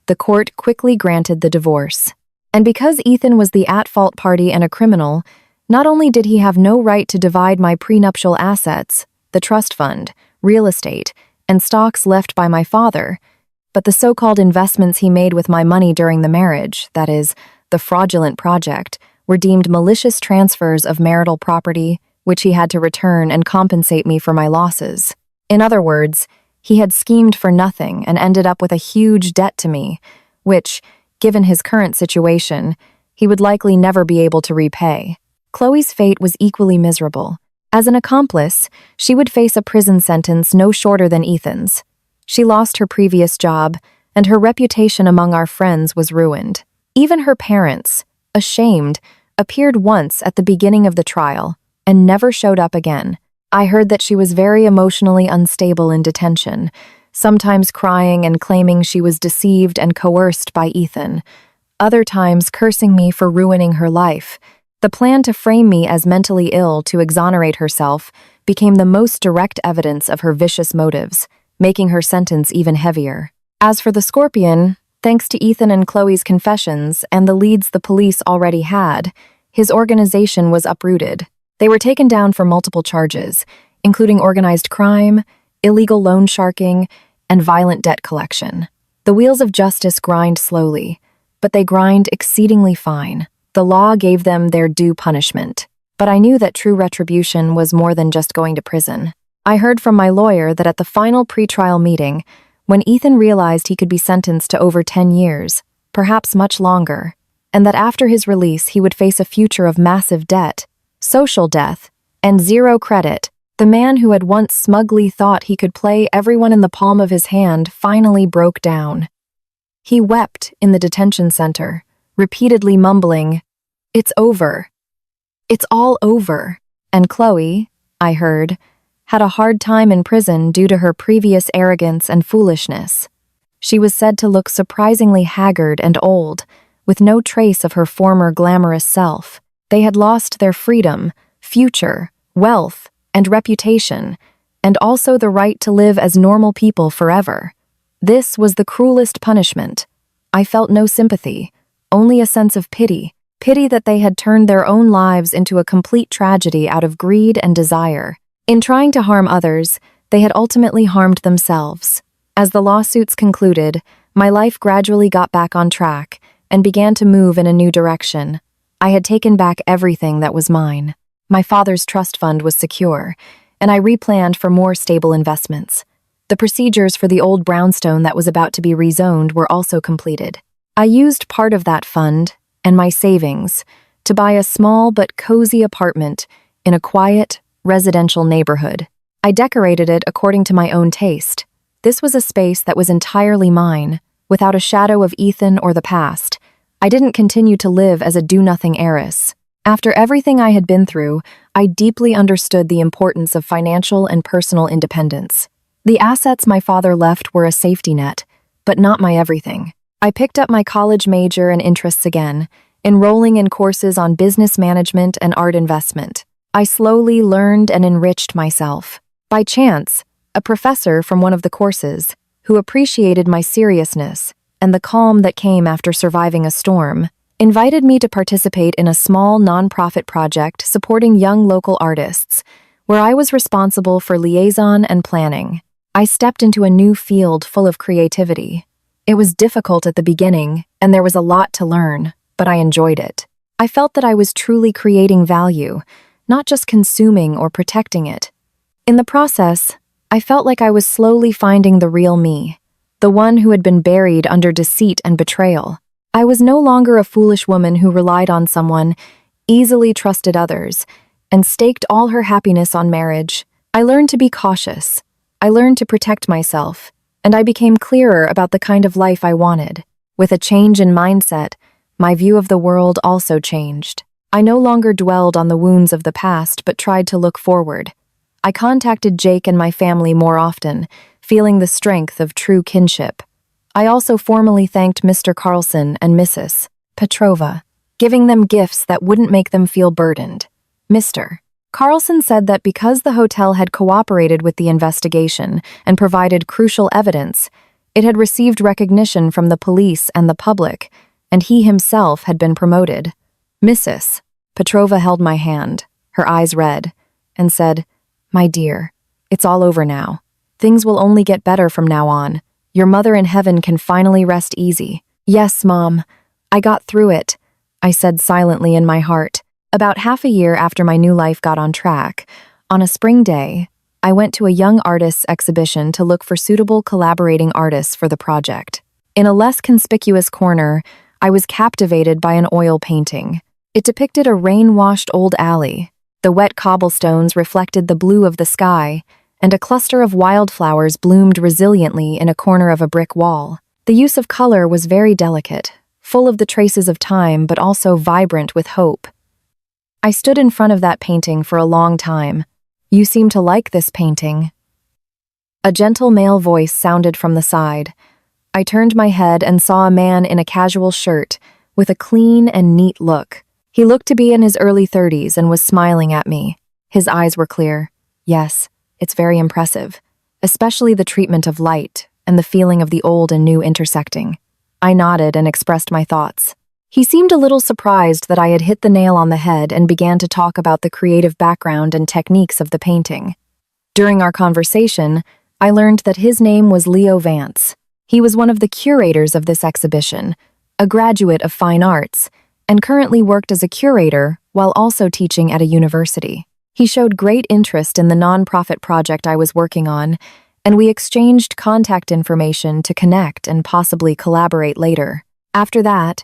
The court quickly granted the divorce. And because Ethan was the at-fault party and a criminal, not only did he have no right to divide my prenuptial assets, the trust fund, real estate, and stocks left by my father, but the so-called investments he made with my money during the marriage, that is, the fraudulent project, were deemed malicious transfers of marital property, which he had to return and compensate me for my losses. In other words, he had schemed for nothing and ended up with a huge debt to me, which, given his current situation, he would likely never be able to repay. Chloe's fate was equally miserable. As an accomplice, she would face a prison sentence no shorter than Ethan's. She lost her previous job, and her reputation among our friends was ruined. Even her parents, ashamed, appeared once at the beginning of the trial and never showed up again. I heard that she was very emotionally unstable in detention, sometimes crying and claiming she was deceived and coerced by Ethan, other times cursing me for ruining her life. The plan to frame me as mentally ill to exonerate herself became the most direct evidence of her vicious motives, making her sentence even heavier. As for the Scorpion, thanks to Ethan and Chloe's confessions and the leads the police already had, his organization was uprooted. They were taken down for multiple charges, including organized crime, illegal loan sharking, and violent debt collection. The wheels of justice grind slowly, but they grind exceedingly fine. The law gave them their due punishment, but I knew that true retribution was more than just going to prison. I heard from my lawyer that at the final pretrial meeting, when Ethan realized he could be sentenced to over 10 years, perhaps much longer, and that after his release he would face a future of massive debt, social death, and zero credit. The man who had once smugly thought he could play everyone in the palm of his hand finally broke down. He wept in the detention center, repeatedly mumbling, "It's over. It's all over." And Chloe, I heard, had a hard time in prison due to her previous arrogance and foolishness. She was said to look surprisingly haggard and old, with no trace of her former glamorous self. They had lost their freedom, future, wealth, and reputation, and also the right to live as normal people forever. This was the cruelest punishment. I felt no sympathy, only a sense of pity that they had turned their own lives into a complete tragedy out of greed and desire. In trying to harm others, they had ultimately harmed themselves. As the lawsuits concluded, my life gradually got back on track and began to move in a new direction. I had taken back everything that was mine. My father's trust fund was secure, and I replanned for more stable investments. The procedures for the old brownstone that was about to be rezoned were also completed. I used part of that fund and my savings to buy a small but cozy apartment in a quiet, residential neighborhood. I decorated it according to my own taste. This was a space that was entirely mine, without a shadow of Ethan or the past. I didn't continue to live as a do-nothing heiress. After everything I had been through, I deeply understood the importance of financial and personal independence. The assets my father left were a safety net, but not my everything. I picked up my college major and interests again, enrolling in courses on business management and art investment. I slowly learned and enriched myself. By chance, a professor from one of the courses, who appreciated my seriousness and the calm that came after surviving a storm, invited me to participate in a small nonprofit project supporting young local artists, where I was responsible for liaison and planning. I stepped into a new field full of creativity. It was difficult at the beginning, and there was a lot to learn, but I enjoyed it. I felt that I was truly creating value, not just consuming or protecting it. In the process, I felt like I was slowly finding the real me, the one who had been buried under deceit and betrayal. I was no longer a foolish woman who relied on someone, easily trusted others, and staked all her happiness on marriage. I learned to be cautious. I learned to protect myself, and I became clearer about the kind of life I wanted. With a change in mindset, my view of the world also changed. I no longer dwelled on the wounds of the past, but tried to look forward. I contacted Jake and my family more often, feeling the strength of true kinship. I also formally thanked Mr. Carlson and Mrs. Petrova, giving them gifts that wouldn't make them feel burdened. Mr. Carlson said that because the hotel had cooperated with the investigation and provided crucial evidence, it had received recognition from the police and the public, and he himself had been promoted. Mrs. Petrova held my hand, her eyes red, and said, "My dear, it's all over now. Things will only get better from now on. Your mother in heaven can finally rest easy." "Yes, Mom. I got through it," I said silently in my heart. About half a year after my new life got on track, on a spring day, I went to a young artists exhibition to look for suitable collaborating artists for the project. In a less conspicuous corner, I was captivated by an oil painting. It depicted a rain-washed old alley. The wet cobblestones reflected the blue of the sky, and a cluster of wildflowers bloomed resiliently in a corner of a brick wall. The use of color was very delicate, full of the traces of time but also vibrant with hope. I stood in front of that painting for a long time. "You seem to like this painting." A gentle male voice sounded from the side. I turned my head and saw a man in a casual shirt, with a clean and neat look. He looked to be in his early 30s and was smiling at me. His eyes were clear. "Yes, it's very impressive, especially the treatment of light and the feeling of the old and new intersecting." I nodded and expressed my thoughts. He seemed a little surprised that I had hit the nail on the head and began to talk about the creative background and techniques of the painting. During our conversation, I learned that his name was Leo Vance. He was one of the curators of this exhibition, a graduate of fine arts, and currently worked as a curator while also teaching at a university. He showed great interest in the nonprofit project I was working on, and we exchanged contact information to connect and possibly collaborate later. After that,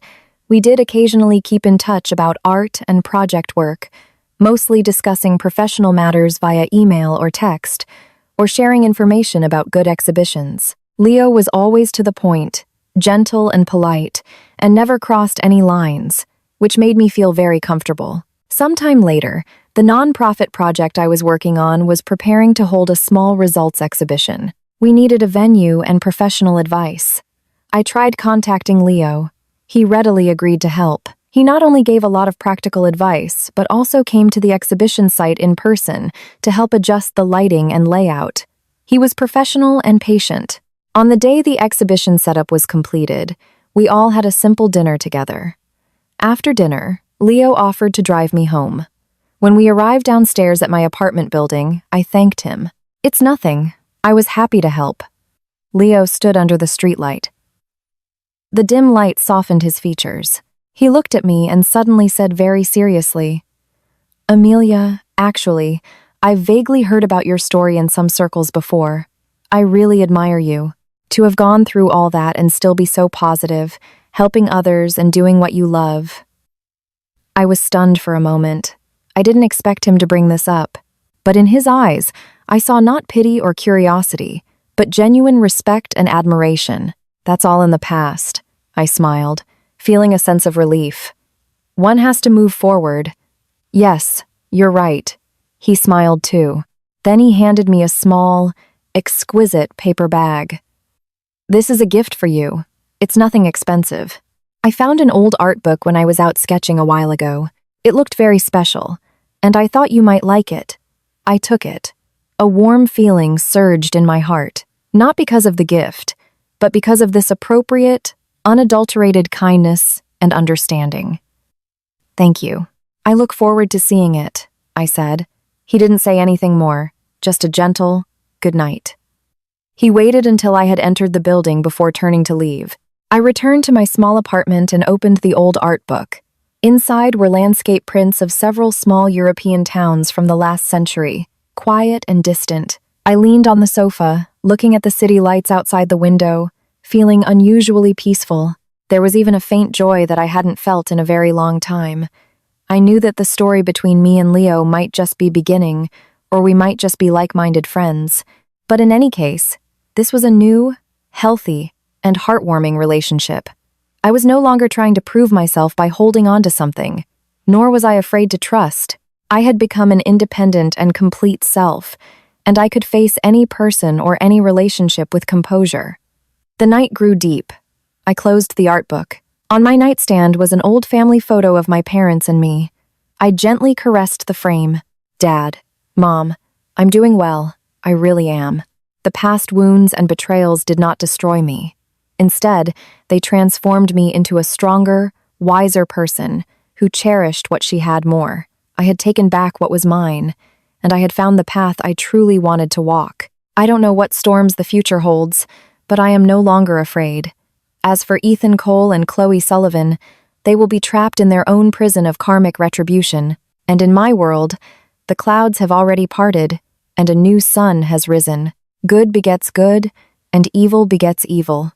we did occasionally keep in touch about art and project work, mostly discussing professional matters via email or text, or sharing information about good exhibitions. Leo was always to the point, gentle and polite, and never crossed any lines, which made me feel very comfortable. Sometime later, the nonprofit project I was working on was preparing to hold a small results exhibition. We needed a venue and professional advice. I tried contacting Leo. He readily agreed to help. He not only gave a lot of practical advice, but also came to the exhibition site in person to help adjust the lighting and layout. He was professional and patient. On the day the exhibition setup was completed, we all had a simple dinner together. After dinner, Leo offered to drive me home. When we arrived downstairs at my apartment building, I thanked him. "It's nothing. I was happy to help." Leo stood under the streetlight. The dim light softened his features. He looked at me and suddenly said very seriously, "Amelia, actually, I've vaguely heard about your story in some circles before. I really admire you. To have gone through all that and still be so positive, helping others and doing what you love." I was stunned for a moment. I didn't expect him to bring this up, but in his eyes, I saw not pity or curiosity, but genuine respect and admiration. "That's all in the past," I smiled, feeling a sense of relief. "One has to move forward." "Yes, you're right." He smiled too. Then he handed me a small, exquisite paper bag. "This is a gift for you. It's nothing expensive. I found an old art book when I was out sketching a while ago. It looked very special, and I thought you might like it." I took it. A warm feeling surged in my heart, not because of the gift, but because of this appropriate, unadulterated kindness and understanding. "Thank you. I look forward to seeing it," I said. He didn't say anything more, just a gentle, "Good night." He waited until I had entered the building before turning to leave. I returned to my small apartment and opened the old art book. Inside were landscape prints of several small European towns from the last century, quiet and distant. I leaned on the sofa, looking at the city lights outside the window, feeling unusually peaceful. There was even a faint joy that I hadn't felt in a very long time. I knew that the story between me and Leo might just be beginning, or we might just be like-minded friends. But in any case, this was a new, healthy, and heartwarming relationship. I was no longer trying to prove myself by holding on to something, nor was I afraid to trust. I had become an independent and complete self, and I could face any person or any relationship with composure. The night grew deep. I closed the art book. On my nightstand was an old family photo of my parents and me. I gently caressed the frame. "Dad, Mom, I'm doing well. I really am." The past wounds and betrayals did not destroy me. Instead, they transformed me into a stronger, wiser person who cherished what she had more. I had taken back what was mine, and I had found the path I truly wanted to walk. I don't know what storms the future holds, but I am no longer afraid. As for Ethan Cole and Chloe Sullivan, they will be trapped in their own prison of karmic retribution, and in my world, the clouds have already parted, and a new sun has risen. Good begets good, and evil begets evil.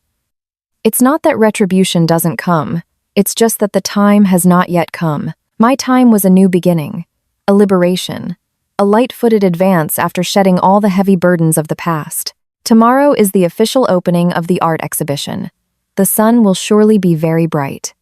It's not that retribution doesn't come, it's just that the time has not yet come. My time was a new beginning, a liberation, a light-footed advance after shedding all the heavy burdens of the past. Tomorrow is the official opening of the art exhibition. The sun will surely be very bright.